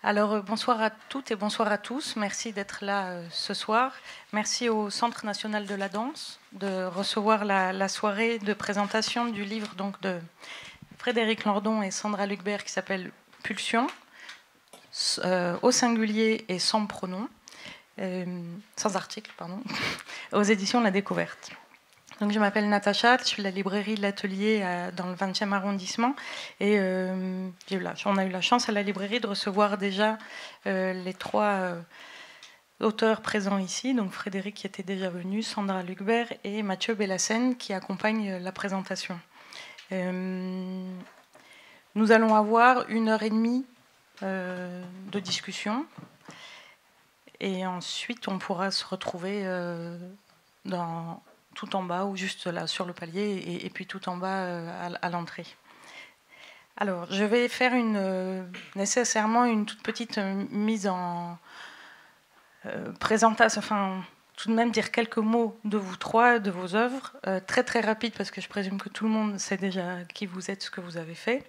Alors, bonsoir à toutes et bonsoir à tous. Merci d'être là ce soir. Merci au Centre national de la danse de recevoir la soirée de présentation du livre donc, de Frédéric Lordon et Sandra Lucbert qui s'appelle Pulsion, au singulier et sans pronom, sans article, pardon, aux éditions La Découverte. Donc, je m'appelle Natacha, je suis la librairie de l'Atelier dans le 20e arrondissement. Et on a eu la chance à la librairie de recevoir déjà les trois auteurs présents ici. Donc Frédéric qui était déjà venu, Sandra Lucbert et Mathieu Bellassène qui accompagnent la présentation. Nous allons avoir 1h30 de discussion. Et ensuite, on pourra se retrouver tout en bas ou juste là sur le palier et puis tout en bas à l'entrée. Alors, je vais faire nécessairement une toute petite mise en présentation, enfin, tout de même dire quelques mots de vous trois, de vos œuvres, très très rapide parce que je présume que tout le monde sait déjà qui vous êtes, ce que vous avez fait.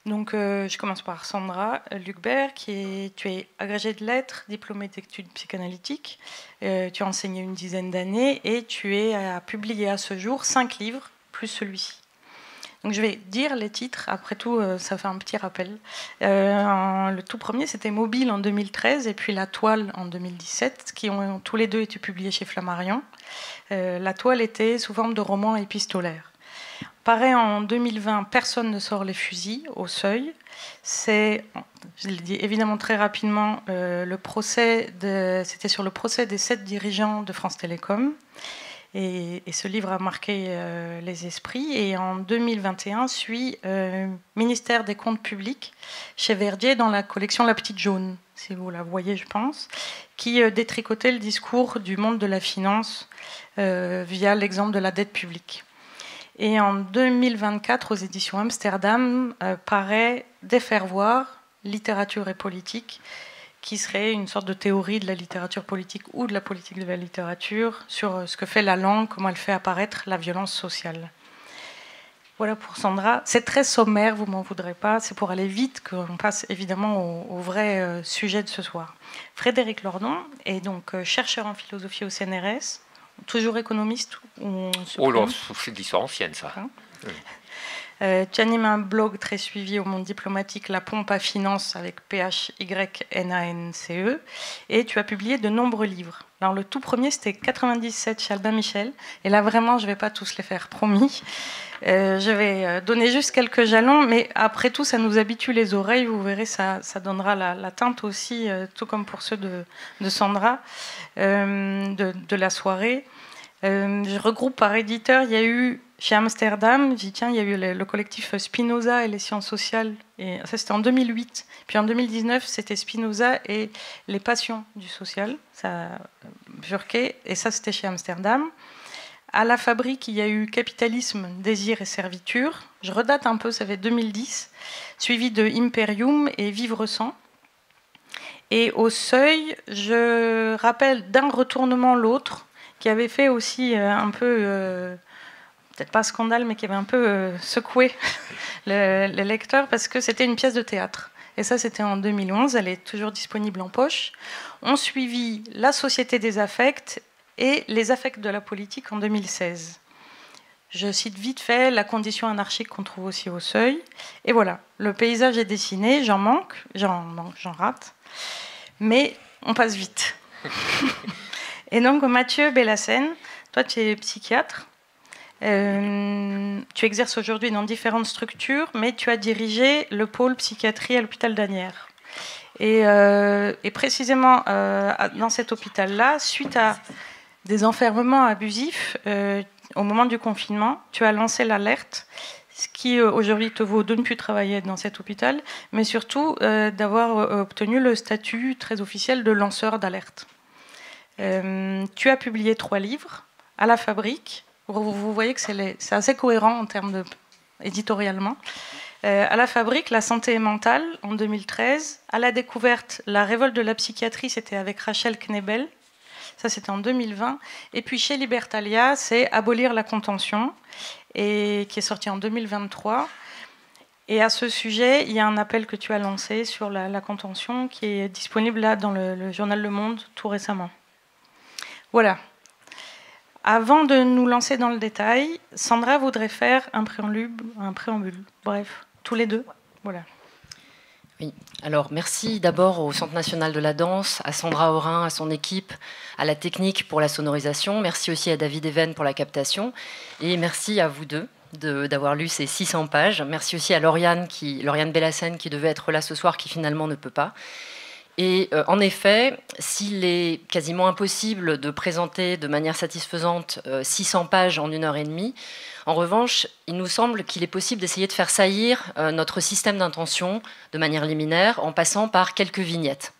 Donc, je commence par Sandra Lucbert, tu es agrégée de lettres, diplômée d'études psychanalytiques. Tu as enseigné une dizaine d'années et tu as publié à ce jour 5 livres, plus celui-ci. Donc, je vais dire les titres. Après tout, ça fait un petit rappel. Le tout premier, c'était Mobile en 2013 et puis La Toile en 2017, qui ont tous les deux été publiés chez Flammarion. La Toile était sous forme de roman épistolaire. Paraît en 2020, Personne ne sort les fusils, au Seuil. C'est, je le dis évidemment très rapidement, c'était sur le procès des 7 dirigeants de France Télécom. Et ce livre a marqué les esprits. Et en 2021, suit Ministère des Comptes Publics chez Verdier dans la collection La Petite Jaune, si vous la voyez, je pense, qui détricotait le discours du monde de la finance via l'exemple de la dette publique. Et en 2024, aux éditions Amsterdam, paraît Défaire-voir, littérature et politique, qui serait une sorte de théorie de la littérature politique ou de la politique de la littérature sur ce que fait la langue, comment elle fait apparaître la violence sociale. Voilà pour Sandra. C'est très sommaire, vous m'en voudrez pas. C'est pour aller vite qu'on passe évidemment au vrai sujet de ce soir. Frédéric Lordon est donc chercheur en philosophie au CNRS. Toujours économiste ou Oh là, c'est de l'histoire ancienne, ça. Tu animes un blog très suivi au monde diplomatique, La Pompe à Finance, avec PHYNANCE, et tu as publié de nombreux livres. Alors le tout premier, c'était 97 chez Albin Michel, et là vraiment, je ne vais pas tous les faire, promis. Je vais donner juste quelques jalons, mais après tout, ça nous habitue les oreilles, vous verrez, ça donnera la teinte aussi, tout comme pour ceux de Sandra, de la soirée. Je regroupe par éditeur, il y a eu chez Amsterdam, il y a eu le collectif Spinoza et les sciences sociales, et ça c'était en 2008. Puis en 2019, c'était Spinoza et les passions du social, ça a bifurqué, et ça c'était chez Amsterdam. À la Fabrique, il y a eu Capitalisme, désir et serviture. Je redate un peu, ça fait 2010, suivi de Imperium et Vivre sans. Et au Seuil, je rappelle d'un retournement l'autre, qui avait fait aussi un peu, peut-être pas scandale, mais qui avait un peu secoué les lecteurs, parce que c'était une pièce de théâtre. Et ça, c'était en 2011, elle est toujours disponible en poche. On suivit La Société des affects et Les affects de la politique en 2016. Je cite vite fait La condition anarchique qu'on trouve aussi au Seuil. Et voilà, le paysage est dessiné, j'en rate, mais on passe vite. Et donc Mathieu Bellassène, toi tu es psychiatre, tu exerces aujourd'hui dans différentes structures, mais tu as dirigé le pôle psychiatrie à l'hôpital d'Asnières. Et précisément dans cet hôpital-là, suite à des enfermements abusifs, au moment du confinement, tu as lancé l'alerte, ce qui aujourd'hui te vaut de ne plus travailler dans cet hôpital, mais surtout d'avoir obtenu le statut très officiel de lanceur d'alerte. Tu as publié 3 livres à la Fabrique. Vous voyez que c'est assez cohérent en termes éditorialement. À la Fabrique, La santé mentale en 2013. À la Découverte, La révolte de la psychiatrie, c'était avec Rachel Knebel. Ça, c'était en 2020. Et puis chez Libertalia, c'est Abolir la contention, et qui est sorti en 2023. Et à ce sujet, il y a un appel que tu as lancé sur la contention qui est disponible là dans le journal Le Monde tout récemment. Voilà. Avant de nous lancer dans le détail, Sandra voudrait faire un préambule. Bref, tous les deux. Voilà. Oui, alors merci d'abord au Centre national de la danse, à Sandra Aurin, à son équipe, à la technique pour la sonorisation. Merci aussi à David Even pour la captation. Et merci à vous deux d'avoir lu ces 600 pages. Merci aussi à Lauriane Bellassène qui devait être là ce soir, qui finalement ne peut pas. Et en effet, s'il est quasiment impossible de présenter de manière satisfaisante 600 pages en 1h30, en revanche, il nous semble qu'il est possible d'essayer de faire saillir notre système d'intention de manière liminaire en passant par quelques vignettes.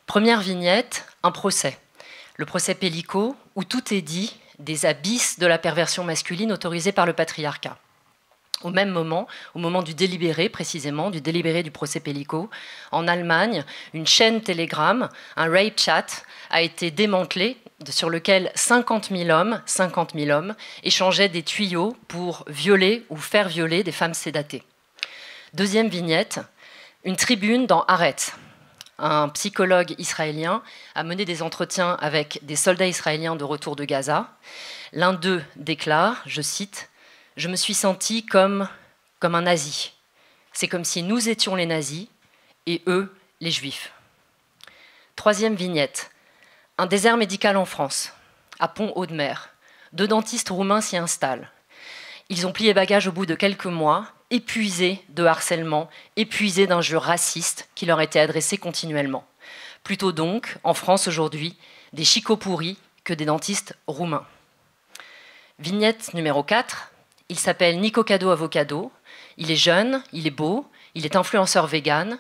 Première vignette, un procès. Le procès Pellico, où tout est dit des abysses de la perversion masculine autorisée par le patriarcat. Au même moment, au moment du délibéré, précisément, du délibéré du procès Pellico, en Allemagne, une chaîne Telegram, un rape chat, a été démantelé, sur lequel 50 000 hommes échangeaient des tuyaux pour violer ou faire violer des femmes sédatées. Deuxième vignette, une tribune dans Haaretz. Un psychologue israélien a mené des entretiens avec des soldats israéliens de retour de Gaza. L'un d'eux déclare, je cite, « Je me suis senti comme un nazi. C'est comme si nous étions les nazis et eux, les juifs. » Troisième vignette. Un désert médical en France, à Pont-Audemer. 2 dentistes roumains s'y installent. Ils ont plié bagages au bout de quelques mois, épuisés de harcèlement, épuisés d'injures racistes qui leur étaient adressées continuellement. Plutôt donc, en France aujourd'hui, des chicots pourris que des dentistes roumains. Vignette numéro 4. Il s'appelle Nico Cado Avocado. Il est jeune, il est beau, il est influenceur vegan.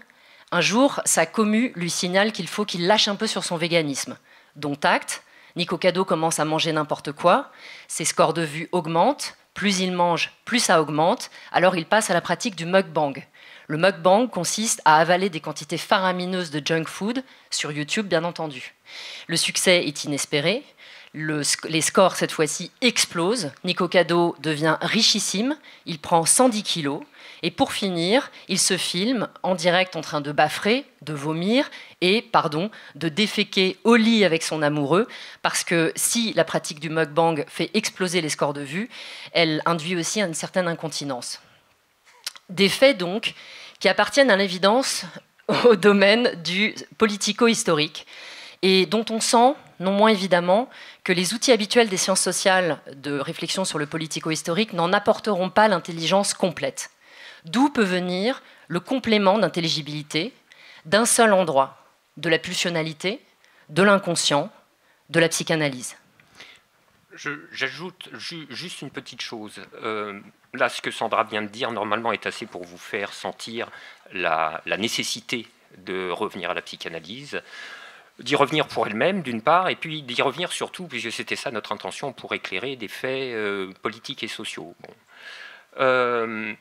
Un jour, sa commu lui signale qu'il faut qu'il lâche un peu sur son véganisme. Dont acte, Nico Cado commence à manger n'importe quoi, ses scores de vue augmentent, plus il mange, plus ça augmente, alors il passe à la pratique du mukbang. Le mukbang consiste à avaler des quantités faramineuses de junk food, sur YouTube bien entendu. Le succès est inespéré, les scores cette fois-ci explosent, Nico Cado devient richissime, il prend 110 kilos, et pour finir, il se filme en direct en train de baffer, de vomir et, de déféquer au lit avec son amoureux, parce que si la pratique du mukbang fait exploser les scores de vue, elle induit aussi une certaine incontinence. Des faits donc qui appartiennent à l'évidence au domaine du politico-historique et dont on sent, non moins évidemment, que les outils habituels des sciences sociales de réflexion sur le politico-historique n'en apporteront pas l'intelligence complète. D'où peut venir le complément d'intelligibilité d'un seul endroit, de la pulsionalité, de l'inconscient, de la psychanalyse. J'ajoute juste une petite chose. Là, ce que Sandra vient de dire, normalement, est assez pour vous faire sentir la nécessité de revenir à la psychanalyse, d'y revenir pour elle-même, d'une part, et puis d'y revenir surtout, puisque c'était ça notre intention, pour éclairer des faits politiques et sociaux. Bon.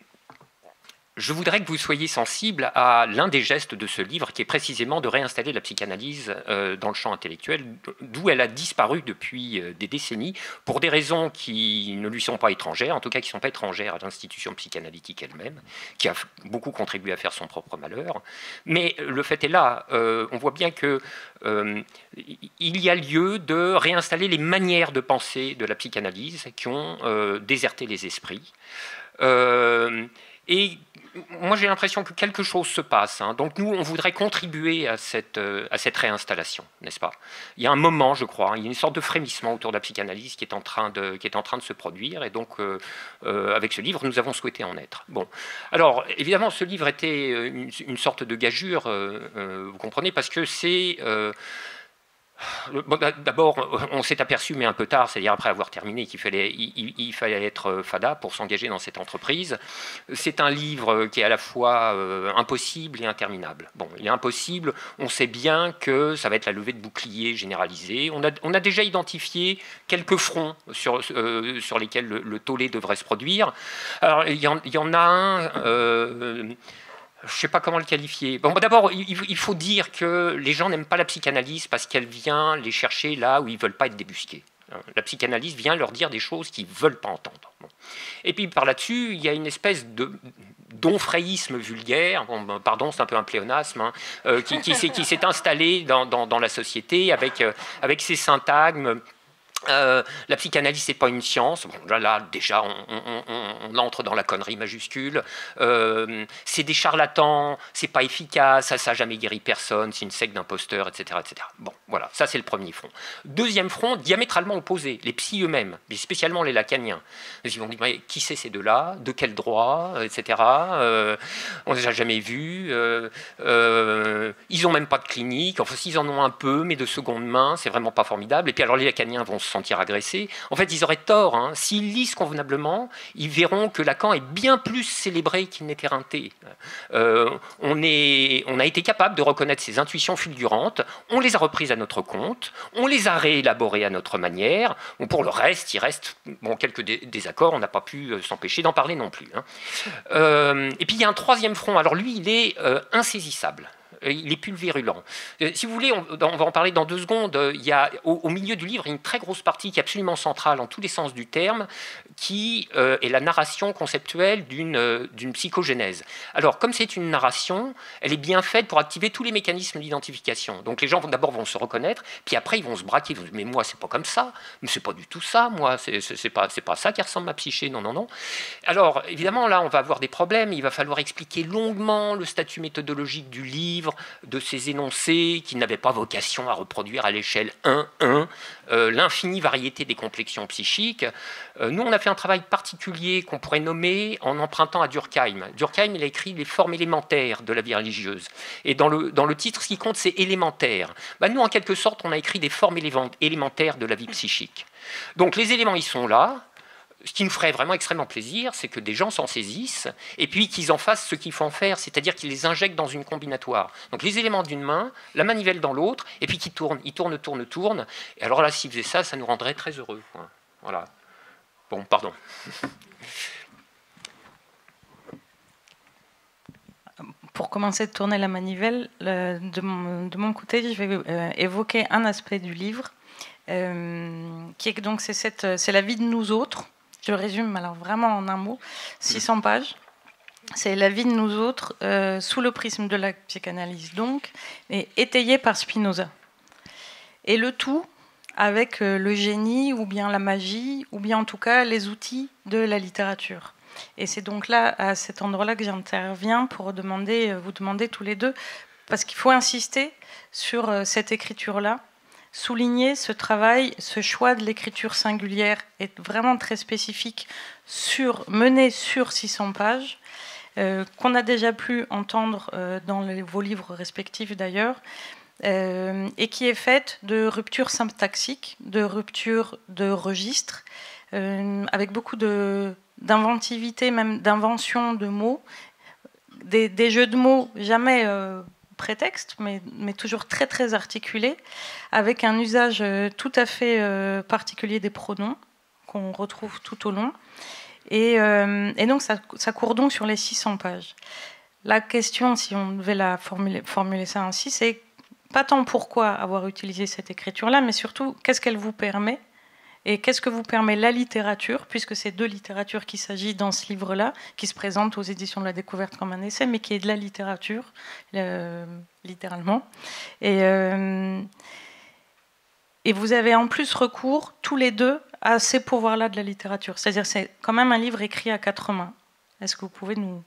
Je voudrais que vous soyez sensible à l'un des gestes de ce livre, qui est précisément de réinstaller la psychanalyse dans le champ intellectuel, d'où elle a disparu depuis des décennies, pour des raisons qui ne lui sont pas étrangères, en tout cas qui ne sont pas étrangères à l'institution psychanalytique elle-même, qui a beaucoup contribué à faire son propre malheur. Mais le fait est là, on voit bien que il y a lieu de réinstaller les manières de penser de la psychanalyse qui ont déserté les esprits. Et moi, j'ai l'impression que quelque chose se passe. Hein. Donc nous, on voudrait contribuer à cette réinstallation, n'est-ce pas? Il y a un moment, je crois, il y a une sorte de frémissement autour de la psychanalyse qui est en train de se produire. Et donc, avec ce livre, nous avons souhaité en être. Bon. Alors, évidemment, ce livre était une sorte de gageure, vous comprenez, parce que c'est... Bon, d'abord, on s'est aperçu, mais un peu tard, c'est-à-dire après avoir terminé, qu'il fallait, il fallait être fada pour s'engager dans cette entreprise. C'est un livre qui est à la fois impossible et interminable. Bon, il est impossible, on sait bien que ça va être la levée de boucliers généralisée. On a déjà identifié quelques fronts sur lesquels le tollé devrait se produire. Alors, il y en a un... je ne sais pas comment le qualifier. Bon, d'abord, il faut dire que les gens n'aiment pas la psychanalyse parce qu'elle vient les chercher là où ils ne veulent pas être débusqués. La psychanalyse vient leur dire des choses qu'ils ne veulent pas entendre. Bon. Et puis par là-dessus, il y a une espèce d'onfréisme vulgaire, bon, pardon, c'est un peu un pléonasme, hein, qui s'est installé dans la société avec ses syntagmes. La psychanalyse, c'est pas une science. Bon, là déjà, on entre dans la connerie majuscule. C'est des charlatans, c'est pas efficace, ça n'a jamais guéri personne, c'est une secte d'imposteurs, etc., etc. Bon, voilà, ça c'est le premier front. Deuxième front, diamétralement opposé, les psys eux-mêmes, mais spécialement les lacaniens. Ils vont dire, mais qui c'est ces deux-là, de quel droit, etc. On ne les a jamais vus. Ils n'ont même pas de clinique. Enfin, s'ils en ont un peu, mais de seconde main, c'est vraiment pas formidable. Et puis alors les lacaniens vont se sentir agressés. En fait, ils auraient tort. Hein. S'ils lisent convenablement, ils verront que Lacan est bien plus célébré qu'il n'est éreinté. On a été capable de reconnaître ses intuitions fulgurantes, on les a reprises à notre compte, on les a réélaborées à notre manière. Bon, pour le reste, il reste quelques désaccords, on n'a pas pu s'empêcher d'en parler non plus. Hein. Et puis il y a un troisième front, alors lui, il est insaisissable. Il est pulvérulent. Si vous voulez, on va en parler dans 2 secondes. Il y a au milieu du livre une très grosse partie qui est absolument centrale en tous les sens du terme, qui est la narration conceptuelle d'une psychogénèse. Alors, comme c'est une narration, elle est bien faite pour activer tous les mécanismes d'identification. Donc les gens d'abord vont se reconnaître, puis après ils vont se braquer, ils vont dire, mais moi c'est pas comme ça, mais c'est pas du tout ça, moi c'est pas ça qui ressemble à ma psyché, non, non, non. Alors évidemment là on va avoir des problèmes, il va falloir expliquer longuement le statut méthodologique du livre, de ces énoncés qui n'avaient pas vocation à reproduire à l'échelle 1-1 l'infinie variété des complexions psychiques. Nous, on a fait un travail particulier qu'on pourrait nommer en empruntant à Durkheim. Durkheim, il a écrit les formes élémentaires de la vie religieuse. Et dans le titre, ce qui compte, c'est élémentaire. Nous, en quelque sorte, on a écrit des formes élémentaires de la vie psychique. Donc, les éléments, ils sont là. Ce qui nous ferait vraiment extrêmement plaisir, c'est que des gens s'en saisissent et puis qu'ils en fassent ce qu'il faut en faire, c'est-à-dire qu'ils les injectent dans une combinatoire. Donc les éléments d'une main, la manivelle dans l'autre, et puis qu'ils tournent, ils tournent. Et alors là, s'ils faisaient ça, ça nous rendrait très heureux. Voilà. Bon, pardon. Pour commencer de tourner la manivelle, de mon côté, je vais évoquer un aspect du livre, qui est donc c'est la vie de nous autres. Je le résume alors vraiment en un mot, 600 pages. C'est la vie de nous autres, sous le prisme de la psychanalyse donc, et étayée par Spinoza. Et le tout avec le génie, ou bien la magie, ou bien en tout cas les outils de la littérature. Et c'est donc là, à cet endroit-là, que j'interviens pour vous demander tous les deux, parce qu'il faut insister sur cette écriture-là, souligner ce travail, ce choix de l'écriture singulière est vraiment très spécifique, mené sur 600 pages, qu'on a déjà pu entendre dans vos livres respectifs d'ailleurs, et qui est faite de ruptures syntaxiques, de ruptures de registres, avec beaucoup d'inventivité, même d'invention de mots, des jeux de mots jamais prétexte, mais toujours très très articulé, avec un usage tout à fait particulier des pronoms qu'on retrouve tout au long. Et donc ça court donc sur les 600 pages. La question, si on devait la formuler ça ainsi, c'est pas tant pourquoi avoir utilisé cette écriture-là, mais surtout qu'est-ce qu'elle vous permet. Et qu'est-ce que vous permet la littérature, puisque c'est de littérature qu'il s'agit dans ce livre-là, qui se présente aux éditions de la Découverte comme un essai, mais qui est de la littérature, littéralement. Et vous avez en plus recours, tous les deux, à ces pouvoirs-là de la littérature. C'est-à-dire c'est quand même un livre écrit à 4 mains. Est-ce que vous pouvez nous...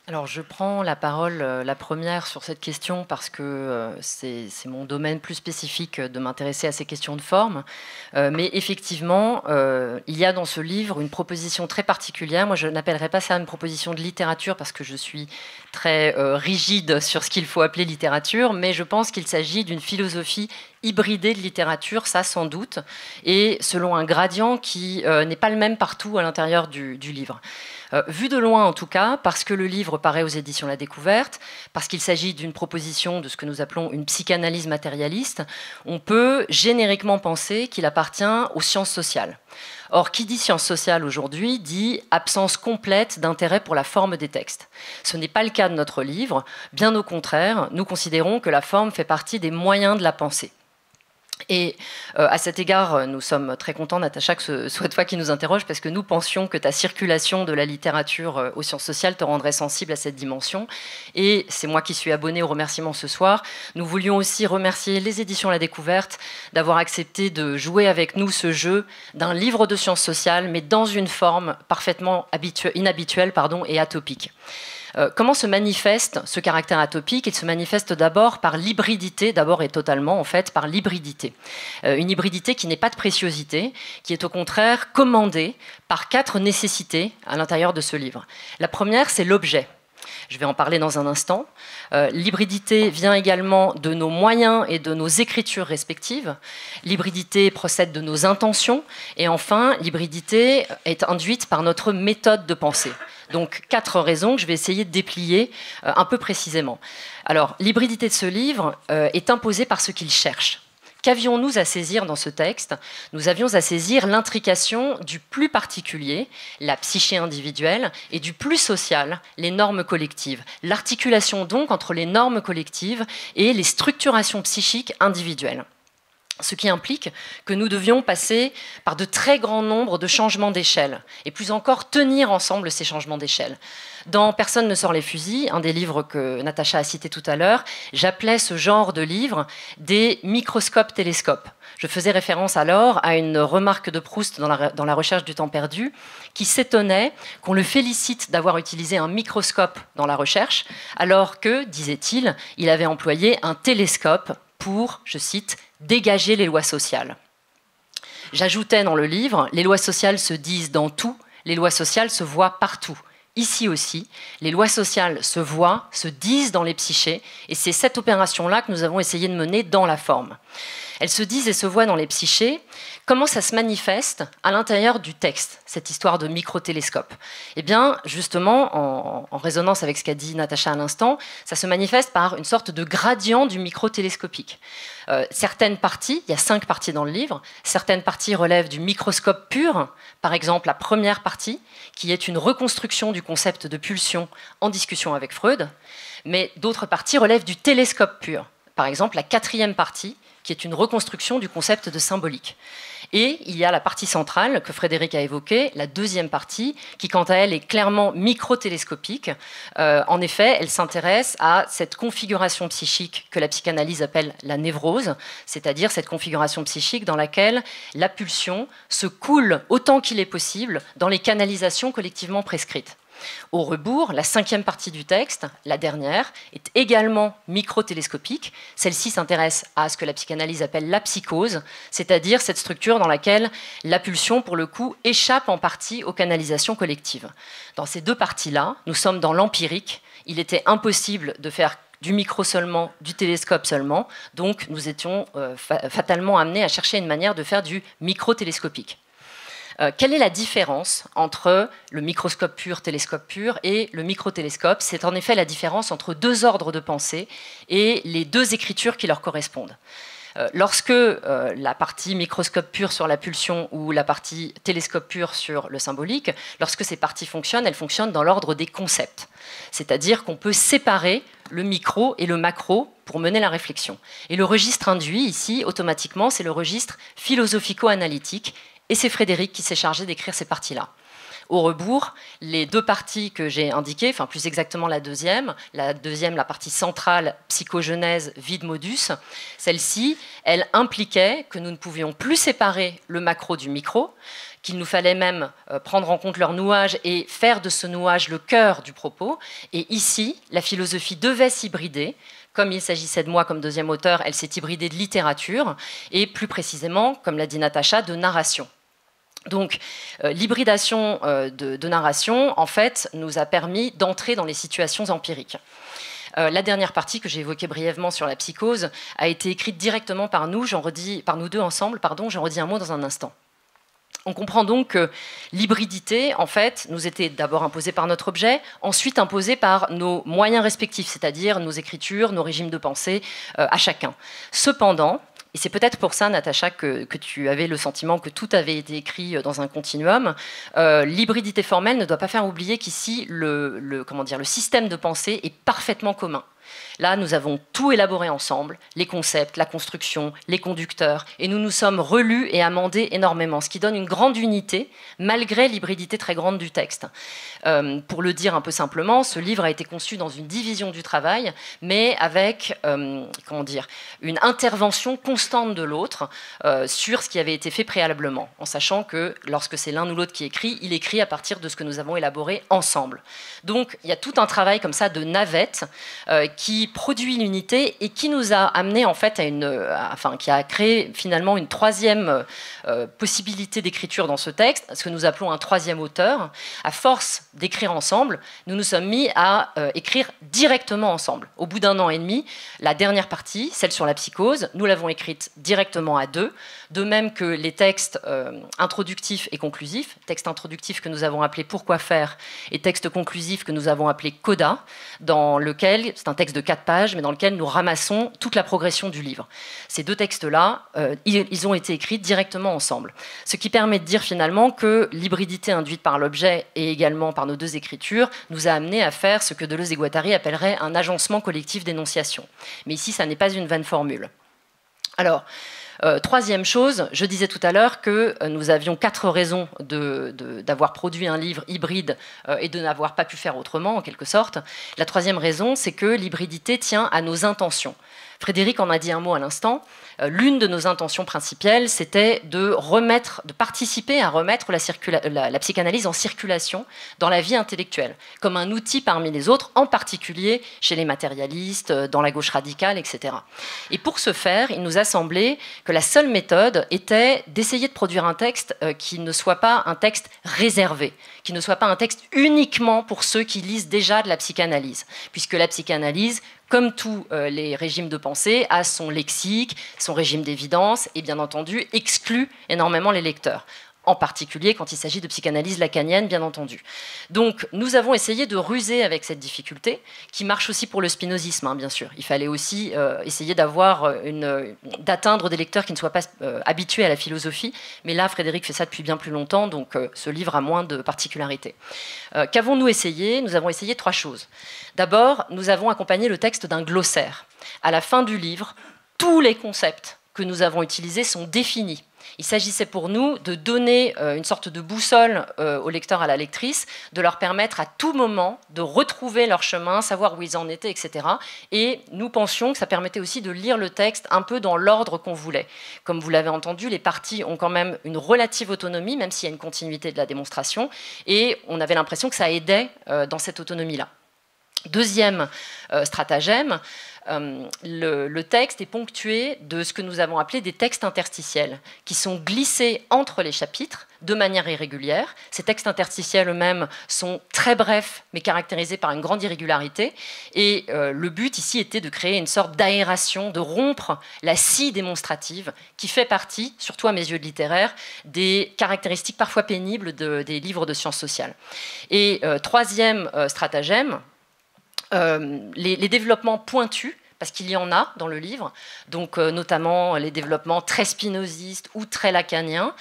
Alors, je prends la parole, la première, sur cette question parce que c'est mon domaine plus spécifique de m'intéresser à ces questions de forme. Mais effectivement, il y a dans ce livre une proposition très particulière. Moi, je n'appellerais pas ça une proposition de littérature parce que je suis très rigide sur ce qu'il faut appeler littérature, mais je pense qu'il s'agit d'une philosophie hybridée de littérature, ça sans doute, et selon un gradient qui n'est pas le même partout à l'intérieur du livre. Vu de loin en tout cas, parce que le livre paraît aux éditions La Découverte, parce qu'il s'agit d'une proposition de ce que nous appelons une psychanalyse matérialiste, on peut génériquement penser qu'il appartient aux sciences sociales. Or, qui dit sciences sociales aujourd'hui dit absence complète d'intérêt pour la forme des textes. Ce n'est pas le cas de notre livre, bien au contraire, nous considérons que la forme fait partie des moyens de la pensée. Et à cet égard, nous sommes très contents, Natacha, que ce soit toi qui nous interroge, parce que nous pensions que ta circulation de la littérature aux sciences sociales te rendrait sensible à cette dimension. Et c'est moi qui suis abonnée aux remerciements ce soir. Nous voulions aussi remercier les éditions La Découverte d'avoir accepté de jouer avec nous ce jeu d'un livre de sciences sociales, mais dans une forme parfaitement inhabituelle et atopique. Comment se manifeste ce caractère atopique? Il se manifeste d'abord par l'hybridité, d'abord et totalement en fait, par l'hybridité. Une hybridité qui n'est pas de préciosité, qui est au contraire commandée par 4 nécessités à l'intérieur de ce livre. La première, c'est l'objet. Je vais en parler dans un instant. L'hybridité vient également de nos moyens et de nos écritures respectives. L'hybridité procède de nos intentions. Et enfin, l'hybridité est induite par notre méthode de pensée. Donc 4 raisons que je vais essayer de déplier un peu précisément. Alors, l'hybridité de ce livre est imposée par ce qu'il cherche. Qu'avions-nous à saisir dans ce texte? Nous avions à saisir l'intrication du plus particulier, la psyché individuelle, et du plus social, les normes collectives. L'articulation donc entre les normes collectives et les structurations psychiques individuelles. Ce qui implique que nous devions passer par de très grands nombres de changements d'échelle, et plus encore tenir ensemble ces changements d'échelle. Dans Personne ne sort les fusils, un des livres que Natacha a cité tout à l'heure, j'appelais ce genre de livre des microscopes-télescopes. Je faisais référence alors à une remarque de Proust dans la recherche du temps perdu, qui s'étonnait qu'on le félicite d'avoir utilisé un microscope dans la recherche, alors que, disait-il, il avait employé un télescope pour, je cite, dégager les lois sociales. J'ajoutais dans le livre, les lois sociales se disent dans tout, les lois sociales se voient partout. Ici aussi, les lois sociales se voient, se disent dans les psychés, et c'est cette opération-là que nous avons essayé de mener dans la forme. Elles se disent et se voient dans les psychés. Comment ça se manifeste à l'intérieur du texte, cette histoire de microtélescope? Eh bien, justement, en résonance avec ce qu'a dit Natacha à l'instant, ça se manifeste par une sorte de gradient du microtélescopique. Certaines parties, il y a 5 parties dans le livre, certaines parties relèvent du microscope pur, par exemple la première partie, qui est une reconstruction du concept de pulsion en discussion avec Freud, mais d'autres parties relèvent du télescope pur, par exemple la 4e partie, qui est une reconstruction du concept de symbolique. Et il y a la partie centrale que Frédéric a évoquée, la 2e partie, qui quant à elle est clairement microtélescopique. En effet, elle s'intéresse à cette configuration psychique que la psychanalyse appelle la névrose, c'est-à-dire cette configuration psychique dans laquelle la pulsion se coule autant qu'il est possible dans les canalisations collectivement prescrites. Au rebours, la 5e partie du texte, la dernière, est également microtélescopique. Celle-ci s'intéresse à ce que la psychanalyse appelle la psychose, c'est-à-dire cette structure dans laquelle la pulsion, pour le coup, échappe en partie aux canalisations collectives. Dans ces 2 parties-là, nous sommes dans l'empirique. Il était impossible de faire du micro seulement, du télescope seulement, donc nous étions fatalement amenés à chercher une manière de faire du microtélescopique. Quelle est la différence entre le microscope pur, télescope pur et le microtélescope? C'est en effet la différence entre 2 ordres de pensée et les 2 écritures qui leur correspondent. Lorsque la partie microscope pur sur la pulsion ou la partie télescope pur sur le symbolique, lorsque ces parties fonctionnent, elles fonctionnent dans l'ordre des concepts. C'est-à-dire qu'on peut séparer le micro et le macro pour mener la réflexion. Et le registre induit ici, automatiquement, c'est le registre philosophico-analytique. Et c'est Frédéric qui s'est chargé d'écrire ces parties-là. Au rebours, les 2 parties que j'ai indiquées, enfin plus exactement la deuxième, la partie centrale, psychogenèse, vide modus, celle-ci, elle impliquait que nous ne pouvions plus séparer le macro du micro, qu'il nous fallait même prendre en compte leur nouage et faire de ce nouage le cœur du propos. Et ici, la philosophie devait s'hybrider. Comme il s'agissait de moi comme 2e auteur, elle s'est hybridée de littérature et plus précisément, comme l'a dit Natacha, de narration. Donc l'hybridation de narration, en fait, nous a permis d'entrer dans les situations empiriques. La dernière partie que j'ai évoquée brièvement sur la psychose a été écrite directement par nous, par nous 2 ensemble, j'en redis un mot dans un instant. On comprend donc que l'hybridité, en fait, nous était d'abord imposée par notre objet, ensuite imposée par nos moyens respectifs, c'est-à-dire nos écritures, nos régimes de pensée à chacun. Cependant, et c'est peut-être pour ça, Natacha, que tu avais le sentiment que tout avait été écrit dans un continuum, l'hybridité formelle ne doit pas faire oublier qu'ici, le système de pensée est parfaitement commun. Là, nous avons tout élaboré ensemble, les concepts, la construction, les conducteurs, et nous nous sommes relus et amendés énormément, ce qui donne une grande unité, malgré l'hybridité très grande du texte. Pour le dire un peu simplement, ce livre a été conçu dans une division du travail, mais avec une intervention constante de l'autre sur ce qui avait été fait préalablement, en sachant que lorsque c'est l'un ou l'autre qui écrit, il écrit à partir de ce que nous avons élaboré ensemble. Donc il y a tout un travail comme ça de navette qui produit l'unité et qui nous a amené en fait qui a créé finalement une troisième possibilité d'écriture dans ce texte, ce que nous appelons un troisième auteur. À force d'écrire ensemble, nous nous sommes mis à écrire directement ensemble. Au bout d'1 an et demi, la dernière partie, celle sur la psychose, nous l'avons écrite directement à deux, de même que les textes introductifs et conclusifs, texte introductif que nous avons appelé « Pourquoi faire » et texte conclusif que nous avons appelé « Coda », dans lequel, c'est un texte de 4 pages, mais dans lequel nous ramassons toute la progression du livre. Ces 2 textes-là, ils ont été écrits directement ensemble. Ce qui permet de dire finalement que l'hybridité induite par l'objet et également par nos 2 écritures nous a amené à faire ce que Deleuze et Guattari appelleraient un agencement collectif d'énonciation. Mais ici, ça n'est pas une vaine formule. Alors, troisième chose, je disais tout à l'heure que nous avions 4 raisons d'avoir produit un livre hybride et de n'avoir pas pu faire autrement, en quelque sorte. La troisième raison, c'est que l'hybridité tient à nos intentions. Frédéric en a dit un mot à l'instant. L'une de nos intentions principales, c'était de participer à remettre la psychanalyse en circulation dans la vie intellectuelle, comme un outil parmi les autres, en particulier chez les matérialistes, dans la gauche radicale, etc. Et pour ce faire, il nous a semblé que la seule méthode était d'essayer de produire un texte qui ne soit pas un texte réservé, qui ne soit pas un texte uniquement pour ceux qui lisent déjà de la psychanalyse, puisque la psychanalyse, comme tous les régimes de pensée, a son lexique, son régime d'évidence et bien entendu exclut énormément les lecteurs. En particulier quand il s'agit de psychanalyse lacanienne, bien entendu. Donc, nous avons essayé de ruser avec cette difficulté, qui marche aussi pour le spinozisme, hein, bien sûr. Il fallait aussi essayer d'atteindre des lecteurs qui ne soient pas habitués à la philosophie. Mais là, Frédéric fait ça depuis bien plus longtemps, donc ce livre a moins de particularités. Qu'avons-nous essayé ? Nous avons essayé 3 choses. D'abord, nous avons accompagné le texte d'un glossaire. À la fin du livre, tous les concepts que nous avons utilisés sont définis. Il s'agissait pour nous de donner une sorte de boussole au lecteur, à la lectrice, de leur permettre à tout moment de retrouver leur chemin, savoir où ils en étaient, etc. Et nous pensions que ça permettait aussi de lire le texte un peu dans l'ordre qu'on voulait. Comme vous l'avez entendu, les parties ont quand même une relative autonomie, même s'il y a une continuité de la démonstration, et on avait l'impression que ça aidait dans cette autonomie-là. Deuxième stratagème, le texte est ponctué de ce que nous avons appelé des textes interstitiels, qui sont glissés entre les chapitres de manière irrégulière. Ces textes interstitiels eux-mêmes sont très brefs, mais caractérisés par une grande irrégularité. Et le but ici était de créer une sorte d'aération, de rompre la scie démonstrative, qui fait partie, surtout à mes yeux de littéraire, des caractéristiques parfois pénibles des livres de sciences sociales. Et troisième stratagème, les développements pointus, parce qu'il y en a dans le livre, donc notamment les développements très spinozistes ou très lacaniens.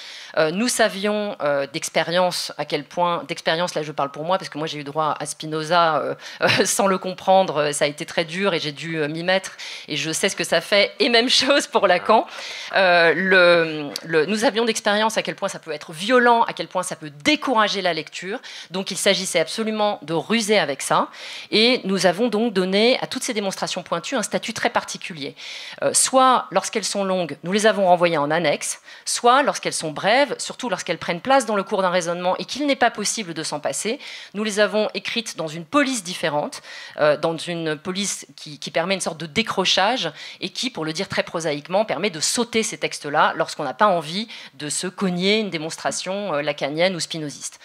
Nous savions d'expérience à quel point, d'expérience là je parle pour moi, parce que moi j'ai eu droit à Spinoza sans le comprendre, ça a été très dur et j'ai dû m'y mettre, et je sais ce que ça fait, et même chose pour Lacan. Nous avions d'expérience à quel point ça peut être violent, à quel point ça peut décourager la lecture, donc il s'agissait absolument de ruser avec ça, et nous avons donc donné à toutes ces démonstrations pointues un statut très particulier. Soit lorsqu'elles sont longues, nous les avons renvoyées en annexe, soit lorsqu'elles sont brèves, surtout lorsqu'elles prennent place dans le cours d'un raisonnement et qu'il n'est pas possible de s'en passer, nous les avons écrites dans une police différente, dans une police qui permet une sorte de décrochage et qui, pour le dire très prosaïquement, permet de sauter ces textes-là lorsqu'on n'a pas envie de se cogner une démonstration lacanienne ou spinoziste.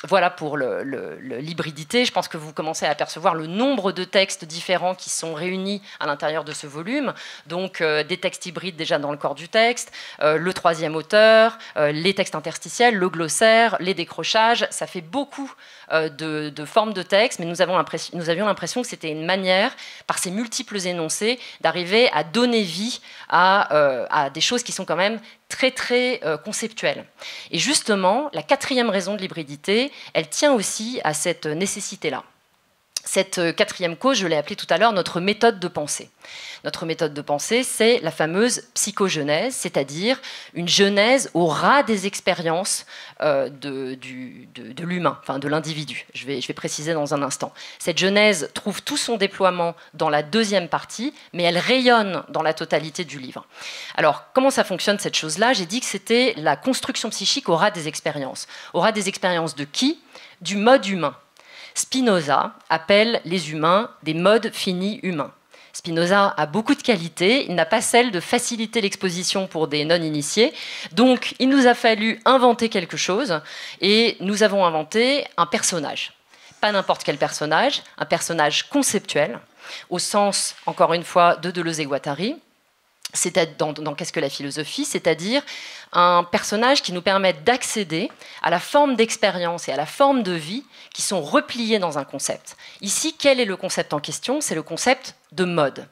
Voilà pour l'hybridité. Je pense que vous commencez à apercevoir le nombre de textes différents qui sont réunis à l'intérieur de ce volume. Donc des textes hybrides déjà dans le corps du texte, le troisième auteur, les textes interstitiels, le glossaire, les décrochages. Ça fait beaucoup de formes de texte, mais nous avions l'impression que c'était une manière, par ces multiples énoncés, d'arriver à donner vie à des choses qui sont quand même très très conceptuelle. Et justement, la quatrième raison de l'hybridité, elle tient aussi à cette nécessité-là. Cette quatrième cause, je l'ai appelée tout à l'heure notre méthode de pensée. Notre méthode de pensée, c'est la fameuse psychogenèse, c'est-à-dire une genèse au ras des expériences de l'humain, enfin de l'individu. Je vais préciser dans un instant. Cette genèse trouve tout son déploiement dans la deuxième partie, mais elle rayonne dans la totalité du livre. Alors, comment ça fonctionne cette chose-là? J'ai dit que c'était la construction psychique au ras des expériences. Au ras des expériences de qui? Du mode humain. Spinoza appelle les humains des modes finis humains. Spinoza a beaucoup de qualités, il n'a pas celle de faciliter l'exposition pour des non-initiés, donc il nous a fallu inventer quelque chose, et nous avons inventé un personnage. Pas n'importe quel personnage, un personnage conceptuel, au sens, encore une fois, de Deleuze et Guattari, dans Qu'est-ce que la philosophie, c'est-à-dire un personnage qui nous permet d'accéder à la forme d'expérience et à la forme de vie qui sont repliées dans un concept. Ici, quel est le concept en question? C'est le concept de mode.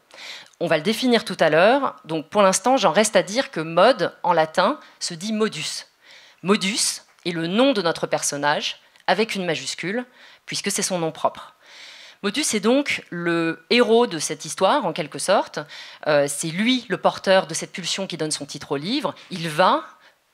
On va le définir tout à l'heure, donc pour l'instant, j'en reste à dire que mode, en latin, se dit modus. Modus est le nom de notre personnage, avec une majuscule, puisque c'est son nom propre. Modus est donc le héros de cette histoire, en quelque sorte. C'est lui le porteur de cette pulsion qui donne son titre au livre. Il va,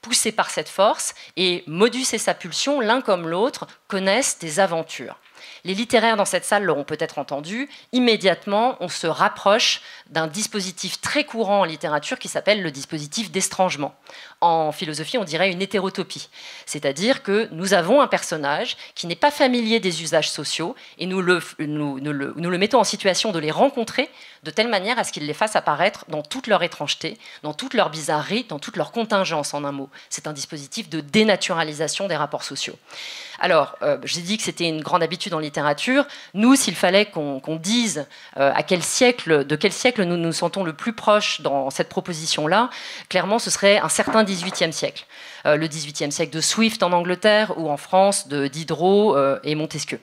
poussé par cette force, et Modus et sa pulsion, l'un comme l'autre, connaissent des aventures. Les littéraires dans cette salle l'auront peut-être entendu, immédiatement on se rapproche d'un dispositif très courant en littérature qui s'appelle le dispositif d'estrangement. En philosophie, on dirait une hétérotopie, c'est-à-dire que nous avons un personnage qui n'est pas familier des usages sociaux et nous le mettons en situation de les rencontrer de telle manière à ce qu'ils les fassent apparaître dans toute leur étrangeté, dans toute leur bizarrerie, dans toute leur contingence en un mot. C'est un dispositif de dénaturalisation des rapports sociaux. Alors, j'ai dit que c'était une grande habitude en littérature. Nous, s'il fallait qu'on dise de quel siècle nous nous sentons le plus proche dans cette proposition-là, clairement, ce serait un certain XVIIIe siècle. Le XVIIIe siècle de Swift en Angleterre ou en France de Diderot et Montesquieu.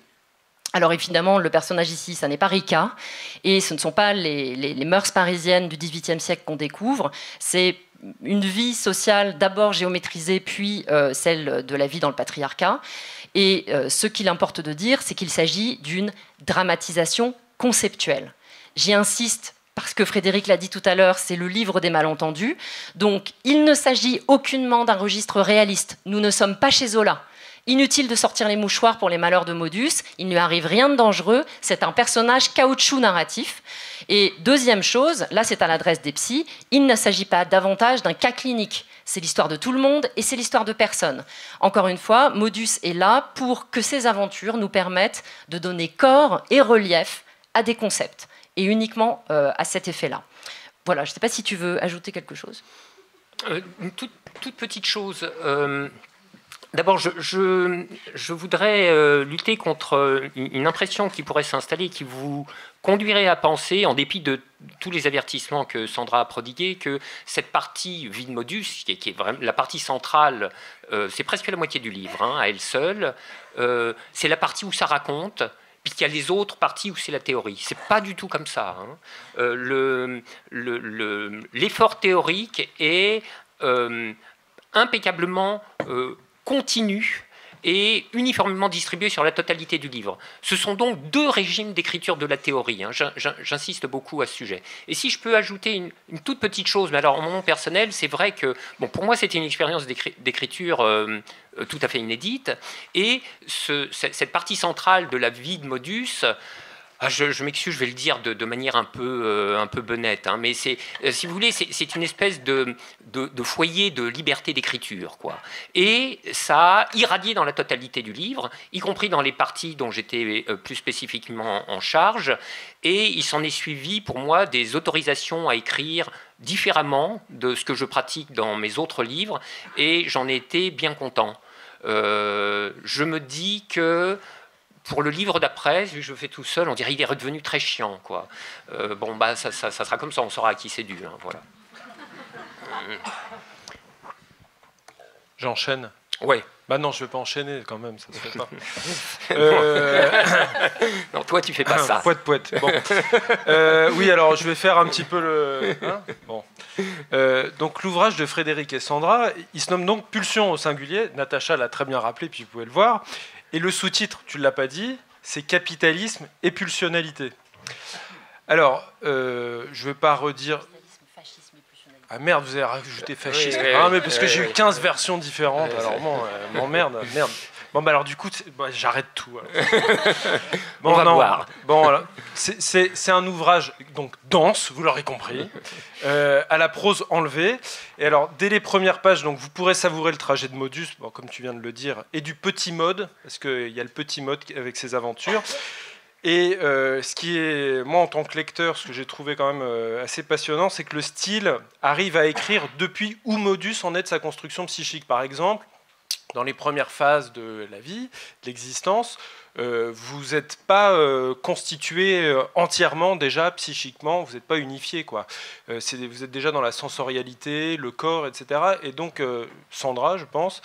Alors évidemment, le personnage ici, ça n'est pas Ricard, et ce ne sont pas les mœurs parisiennes du XVIIIe siècle qu'on découvre, c'est une vie sociale d'abord géométrisée, puis celle de la vie dans le patriarcat. Et ce qu'il importe de dire, c'est qu'il s'agit d'une dramatisation conceptuelle. J'y insiste parce que Frédéric l'a dit tout à l'heure, c'est le livre des malentendus. Donc il ne s'agit aucunement d'un registre réaliste. Nous ne sommes pas chez Zola. Inutile de sortir les mouchoirs pour les malheurs de Modus, il ne lui arrive rien de dangereux, c'est un personnage caoutchouc narratif. Et deuxième chose, là c'est à l'adresse des psys, il ne s'agit pas davantage d'un cas clinique. C'est l'histoire de tout le monde et c'est l'histoire de personne. Encore une fois, Modus est là pour que ces aventures nous permettent de donner corps et relief à des concepts, et uniquement à cet effet-là. Voilà, je ne sais pas si tu veux ajouter quelque chose. Une toute petite chose. D'abord, je voudrais lutter contre une impression qui pourrait s'installer, qui vous conduirait à penser, en dépit de tous les avertissements que Sandra a prodigués, que cette partie vie de Modus, qui est vraiment la partie centrale, c'est presque la moitié du livre, hein, à elle seule, c'est la partie où ça raconte, puis qu'il y a les autres parties où c'est la théorie. C'est pas du tout comme ça. Hein. L'effort théorique est impeccablement continu et uniformément distribué sur la totalité du livre. Ce sont donc deux régimes d'écriture de la théorie. Hein. J'insiste beaucoup à ce sujet. Et si je peux ajouter une toute petite chose, mais alors en mon nom personnel, c'est vrai que bon, pour moi c'était une expérience d'écriture tout à fait inédite, et cette partie centrale de la vie de Modus, je m'excuse, je vais le dire de manière un peu benette, hein, mais si vous voulez, c'est une espèce de foyer de liberté d'écriture, quoi. Et ça a irradié dans la totalité du livre, y compris dans les parties dont j'étais plus spécifiquement en charge, et il s'en est suivi pour moi des autorisations à écrire différemment de ce que je pratique dans mes autres livres, et j'en ai été bien content. Je me dis que pour le livre d'après, vu que je le fais tout seul, on dirait qu'il est redevenu très chiant, quoi. Bon, bah, ça sera comme ça, on saura à qui c'est dû. Hein, voilà. J'enchaîne. Ouais. Bah non, je ne vais pas enchaîner quand même, ça ne se fait pas. Non, toi, tu fais pas ça. Poète. Bon. Oui, alors je vais faire un petit peu le... Hein, bon. Donc l'ouvrage de Frédéric et Sandra, il se nomme donc Pulsion au singulier. Natacha l'a très bien rappelé, puis vous pouvez le voir. Et le sous-titre, tu ne l'as pas dit, c'est capitalisme et pulsionalité. Alors, je ne vais pas redire... Ah merde, vous avez rajouté fascisme. Oui, mais parce que j'ai eu 15 versions différentes, alors merde. Bon, bah alors du coup, j'arrête tout. Bon, on va voir. Bon, voilà. C'est un ouvrage donc dense, vous l'aurez compris, à la prose enlevée. Et alors, dès les premières pages, donc, vous pourrez savourer le trajet de Modus, bon, comme tu viens de le dire, et du petit mode, parce qu'il y a le petit mode avec ses aventures. Et ce qui est, moi en tant que lecteur, ce que j'ai trouvé quand même assez passionnant, c'est que le style arrive à écrire depuis où Modus en est de sa construction psychique. Par exemple, dans les premières phases de la vie, de l'existence, vous n'êtes pas constitué entièrement déjà psychiquement, vous n'êtes pas unifié, quoi. Vous êtes déjà dans la sensorialité, le corps, etc. Et donc, Sandra, je pense,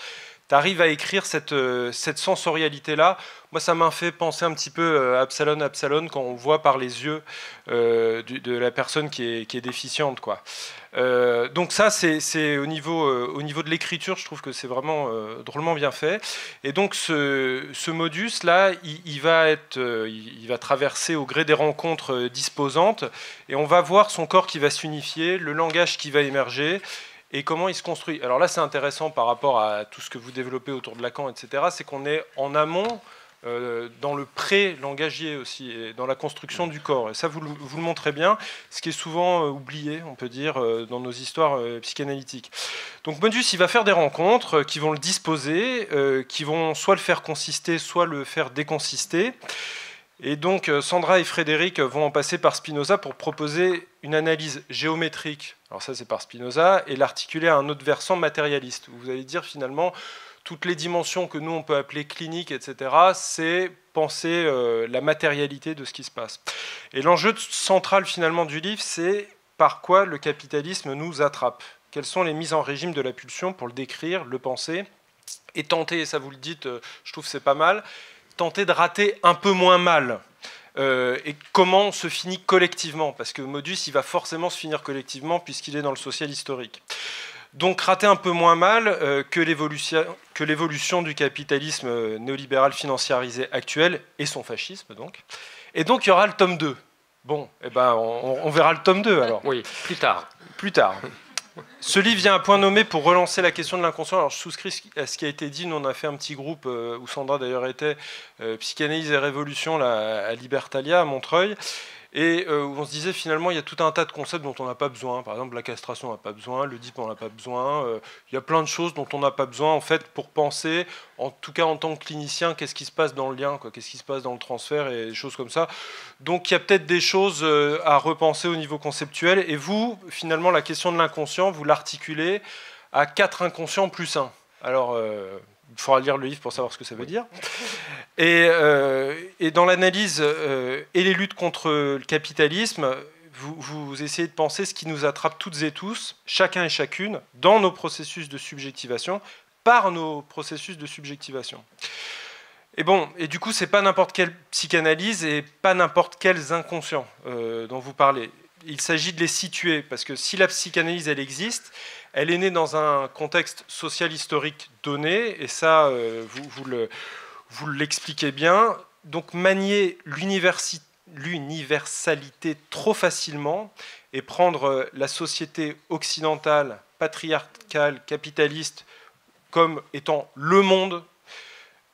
tu arrives à écrire cette sensorialité-là. Moi, ça m'a fait penser un petit peu à Absalon, quand on voit par les yeux de la personne qui est déficiente, quoi. Donc ça, c'est au niveau de l'écriture, je trouve que c'est vraiment drôlement bien fait. Et donc ce modus-là, il va traverser au gré des rencontres disposantes, et on va voir son corps qui va s'unifier, le langage qui va émerger, et comment il se construit. Alors là, c'est intéressant par rapport à tout ce que vous développez autour de Lacan, etc., c'est qu'on est en amont, dans le pré-langagier aussi, et dans la construction du corps. Et ça, vous le montrez bien, ce qui est souvent oublié, on peut dire, dans nos histoires psychanalytiques. Donc Modus, il va faire des rencontres qui vont le disposer, qui vont soit le faire consister, soit le faire déconsister. Et donc Sandra et Frédéric vont en passer par Spinoza pour proposer une analyse géométrique, alors ça c'est par Spinoza, et l'articuler à un autre versant matérialiste, où vous allez dire finalement toutes les dimensions que nous on peut appeler cliniques, etc., c'est penser la matérialité de ce qui se passe. Et l'enjeu central finalement du livre, c'est par quoi le capitalisme nous attrape. Quelles sont les mises en régime de la pulsion pour le décrire, le penser, et tenter, et ça vous le dites, je trouve que c'est pas mal, tenter de rater un peu moins mal. Et comment on se finit collectivement, parce que Modus, il va forcément se finir collectivement puisqu'il est dans le social historique. Donc rater un peu moins mal que l'évolution du capitalisme néolibéral financiarisé actuel et son fascisme, donc. Et donc il y aura le tome 2. Bon, eh ben, on verra le tome 2 alors. Oui, plus tard. Plus tard. Ce livre vient à point nommé pour relancer la question de l'inconscient. Alors je souscris à ce qui a été dit. Nous on a fait un petit groupe où Sandra d'ailleurs était, Psychanalyse et Révolution là, à Libertalia, à Montreuil. Et où on se disait finalement il y a tout un tas de concepts dont on n'a pas besoin. Par exemple la castration on n'a pas besoin, le DIP on n'a pas besoin. Il y a plein de choses dont on n'a pas besoin en fait pour penser, en tout cas en tant que clinicien, qu'est-ce qui se passe dans le lien, quoi, qu'est-ce qui se passe dans le transfert et des choses comme ça. Donc il y a peut-être des choses à repenser au niveau conceptuel. Et vous, finalement la question de l'inconscient, vous l'articulez à 4 inconscients plus 1. Alors... il faudra lire le livre pour savoir ce que ça veut dire. Et dans l'analyse et les luttes contre le capitalisme, vous essayez de penser ce qui nous attrape toutes et tous, chacun et chacune, dans nos processus de subjectivation, par nos processus de subjectivation. Et bon, et du coup, c'est pas n'importe quelle psychanalyse et pas n'importe quels inconscients dont vous parlez. Il s'agit de les situer, parce que si la psychanalyse, elle existe, elle est née dans un contexte social historique donné, et ça, vous l'expliquez bien. Donc manier l'universalité trop facilement et prendre la société occidentale, patriarcale, capitaliste, comme étant le monde,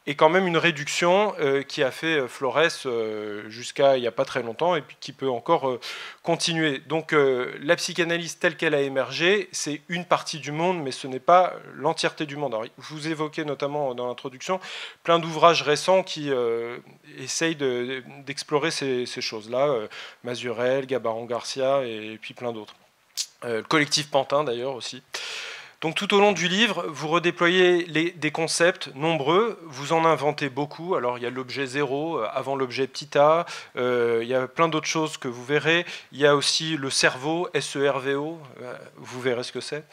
et quand même une réduction qui a fait Florès jusqu'à il n'y a pas très longtemps et puis qui peut encore continuer. Donc la psychanalyse telle qu'elle a émergé, c'est une partie du monde, mais ce n'est pas l'entièreté du monde. Alors, vous évoquez notamment dans l'introduction plein d'ouvrages récents qui essayent d'explorer ces choses-là, Mazurel, Gabaron Garcia et puis plein d'autres. Le collectif Pantin d'ailleurs aussi. Donc tout au long du livre, vous redéployez des concepts nombreux, vous en inventez beaucoup. Alors il y a l'objet zéro, avant l'objet petit a, il y a plein d'autres choses que vous verrez. Il y a aussi le cerveau, SERVO, vous verrez ce que c'est.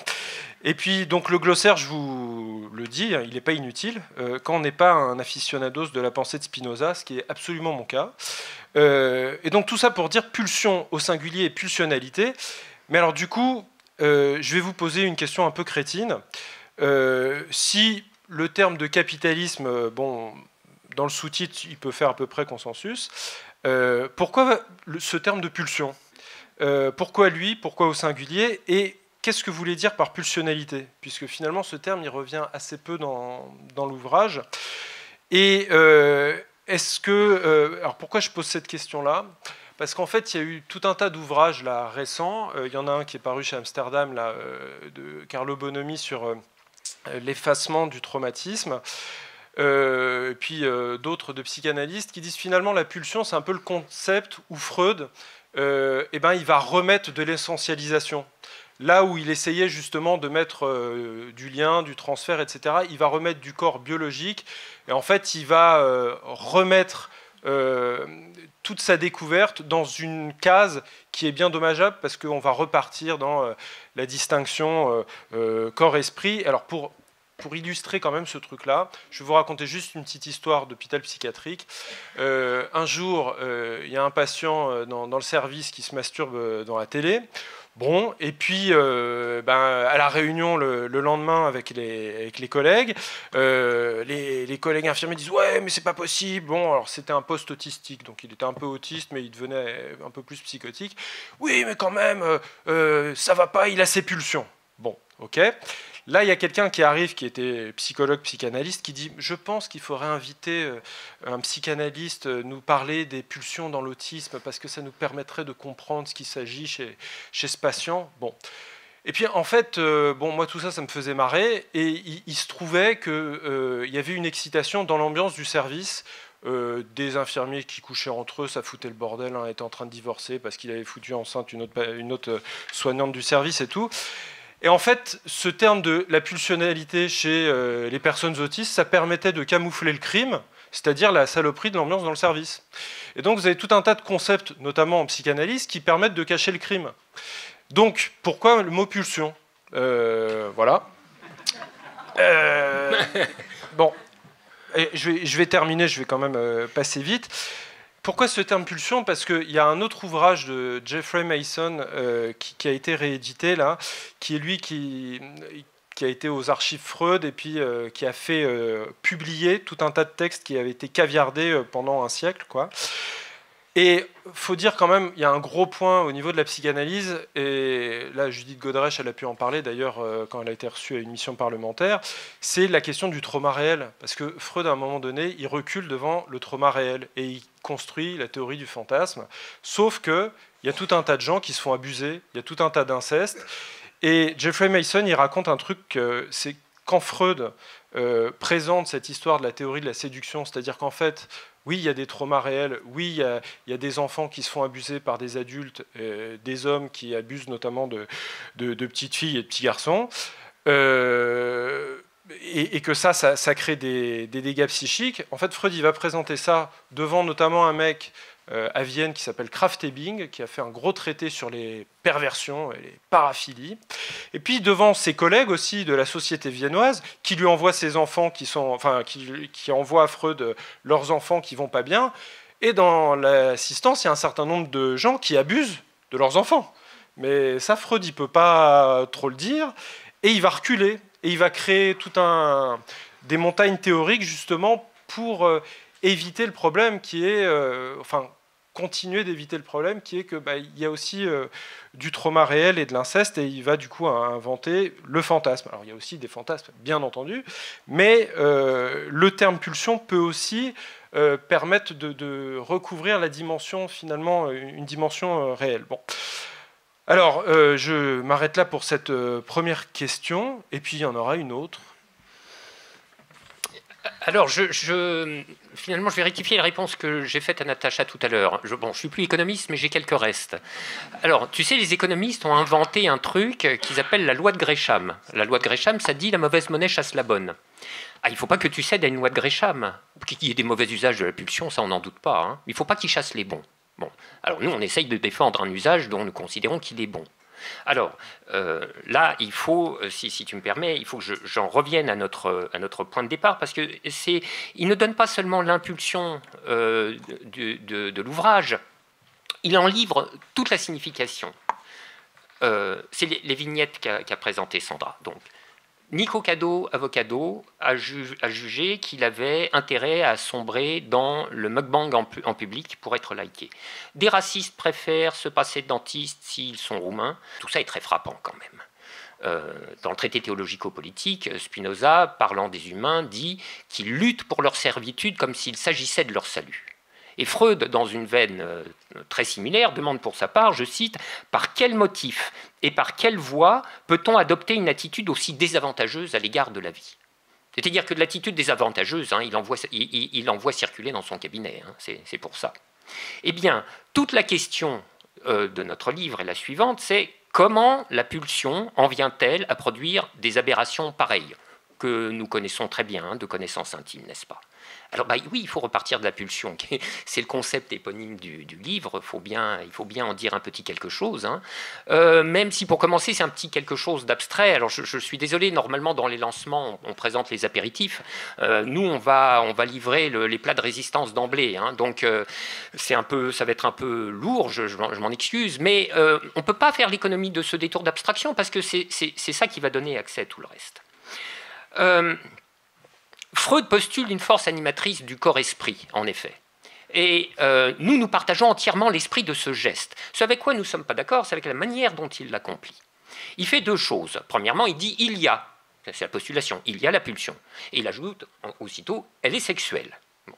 Et puis donc le glossaire, je vous le dis, il n'est pas inutile, quand on n'est pas un aficionados de la pensée de Spinoza, ce qui est absolument mon cas. Et donc tout ça pour dire pulsion au singulier et pulsionalité. Mais alors du coup... je vais vous poser une question un peu crétine. Si le terme de capitalisme, bon, dans le sous-titre, il peut faire à peu près consensus. Pourquoi ce terme de pulsion? Pourquoi lui? Pourquoi au singulier? Et qu'est-ce que vous voulez dire par pulsionalité? Puisque finalement, ce terme, il revient assez peu dans l'ouvrage. Et est-ce que... alors pourquoi je pose cette question-là? Parce qu'en fait, il y a eu tout un tas d'ouvrages là, récents. Il y en a un qui est paru chez Amsterdam, là, de Carlo Bonomi, sur l'effacement du traumatisme. Et puis d'autres de psychanalystes qui disent finalement la pulsion, c'est un peu le concept où Freud, il va remettre de l'essentialisation. Là où il essayait justement de mettre du lien, du transfert, etc., il va remettre du corps biologique. Et en fait, il va remettre toute sa découverte dans une case qui est bien dommageable parce qu'on va repartir dans la distinction corps-esprit. Alors pour illustrer quand même ce truc-là, je vais vous raconter juste une petite histoire d'hôpital psychiatrique. Un jour, il y a un patient dans le service qui se masturbe dans la télé. Bon, et puis à la réunion le lendemain avec les collègues, les collègues infirmiers disent « Ouais, mais c'est pas possible !» Bon, alors c'était un post-autistique, donc il était un peu autiste, mais il devenait un peu plus psychotique. « Oui, mais quand même, ça va pas, il a ses pulsions. » Bon, ok. Là, il y a quelqu'un qui arrive, qui était psychologue, psychanalyste, qui dit « Je pense qu'il faudrait inviter un psychanalyste nous parler des pulsions dans l'autisme parce que ça nous permettrait de comprendre ce qu'il s'agit chez ce patient. » Bon. Et puis, en fait, moi, tout ça, ça me faisait marrer. Et il se trouvait qu'il y avait une excitation dans l'ambiance du service. Des infirmiers qui couchaient entre eux, ça foutait le bordel, hein, étaient en train de divorcer parce qu'il avait foutu enceinte une autre soignante du service et tout. Et en fait, ce terme de la pulsionalité chez les personnes autistes, ça permettait de camoufler le crime, c'est-à-dire la saloperie de l'ambiance dans le service. Et donc vous avez tout un tas de concepts, notamment en psychanalyse, qui permettent de cacher le crime. Donc, pourquoi le mot pulsion? Voilà. Bon, et je vais terminer, je vais quand même passer vite. Pourquoi ce terme pulsion? Parce qu'il y a un autre ouvrage de Jeffrey Mason qui a été réédité, là, qui est lui qui a été aux archives Freud et puis qui a fait publier tout un tas de textes qui avaient été caviardés pendant un siècle, quoi. Et il faut dire quand même, il y a un gros point au niveau de la psychanalyse, et là Judith Godrèche, elle a pu en parler d'ailleurs quand elle a été reçue à une mission parlementaire, c'est la question du trauma réel. Parce que Freud, à un moment donné, il recule devant le trauma réel et il construit la théorie du fantasme. Sauf qu'il y a tout un tas de gens qui se font abuser, il y a tout un tas d'incestes. Et Jeffrey Mason, il raconte un truc, c'est quand Freud présente cette histoire de la théorie de la séduction, c'est-à-dire qu'en fait, oui, il y a des traumas réels, oui, il y a des enfants qui se font abuser par des adultes, des hommes qui abusent notamment de petites filles et de petits garçons, et que ça crée des dégâts psychiques. En fait, Freud il va présenter ça devant notamment un mec à Vienne qui s'appelle Krafft-Ebing, qui a fait un gros traité sur les perversions et les paraphilies. Et puis devant ses collègues aussi de la société viennoise, qui lui envoient ses enfants qui envoient à Freud leurs enfants qui vont pas bien. Et dans l'assistance, il y a un certain nombre de gens qui abusent de leurs enfants. Mais ça, Freud, il peut pas trop le dire. Et il va reculer. Et il va créer des montagnes théoriques, justement, pour éviter le problème qui est... continuer d'éviter le problème qui est que il y a aussi du trauma réel et de l'inceste, et il va du coup inventer le fantasme. Alors il y a aussi des fantasmes, bien entendu, mais le terme pulsion peut aussi permettre de recouvrir la dimension, finalement, une dimension réelle. Bon. Alors, je m'arrête là pour cette première question, et puis il y en aura une autre. Alors, finalement, je vais rectifier la réponse que j'ai faite à Natacha tout à l'heure. Je ne suis plus économiste, mais j'ai quelques restes. Alors, tu sais, les économistes ont inventé un truc qu'ils appellent la loi de Gresham. La loi de Gresham, ça dit « la mauvaise monnaie chasse la bonne ». Ah, il ne faut pas que tu cèdes à une loi de Gresham. Qu'il y ait des mauvais usages de la pulsion, ça, on n'en doute pas. Hein. Il ne faut pas qu'ils chassent les bons. Bon. Alors, nous, on essaye de défendre un usage dont nous considérons qu'il est bon. Alors, là, il faut, si tu me permets, il faut que j'en revienne à notre point de départ, parce qu'il ne donne pas seulement l'impulsion de l'ouvrage, il en livre toute la signification. C'est les vignettes qu'a présentées Sandra. Donc, Nico Avocado a jugé qu'il avait intérêt à sombrer dans le mukbang en public pour être liké. Des racistes préfèrent se passer de dentistes s'ils sont roumains. Tout ça est très frappant quand même. Dans le traité théologico-politique, Spinoza, parlant des humains, dit qu'ils luttent pour leur servitude comme s'il s'agissait de leur salut. Et Freud, dans une veine très similaire, demande pour sa part, je cite, « Par quel motif et par quelle voie peut-on adopter une attitude aussi désavantageuse à l'égard de la vie ?» C'est-à-dire que de l'attitude désavantageuse, hein, il envoie circuler dans son cabinet, hein, c'est pour ça. Eh bien, toute la question de notre livre est la suivante, c'est comment la pulsion en vient-elle à produire des aberrations pareilles, que nous connaissons très bien, hein, de connaissance intime, n'est-ce pas ? Alors oui, il faut repartir de la pulsion, c'est le concept éponyme du livre, il faut bien en dire un petit quelque chose, hein. Même si pour commencer c'est un petit quelque chose d'abstrait. Alors je suis désolé, normalement dans les lancements on présente les apéritifs, nous on va livrer les plats de résistance d'emblée, hein. Donc ça va être un peu lourd, je m'en excuse, mais on ne peut pas faire l'économie de ce détour d'abstraction parce que c'est ça qui va donner accès à tout le reste. Freud postule une force animatrice du corps-esprit, en effet. Et nous partageons entièrement l'esprit de ce geste. Ce avec quoi nous ne sommes pas d'accord, c'est avec la manière dont il l'accomplit. Il fait deux choses. Premièrement, il dit « il y a », c'est la postulation, il y a la pulsion. Et il ajoute aussitôt « elle est sexuelle ». Bon.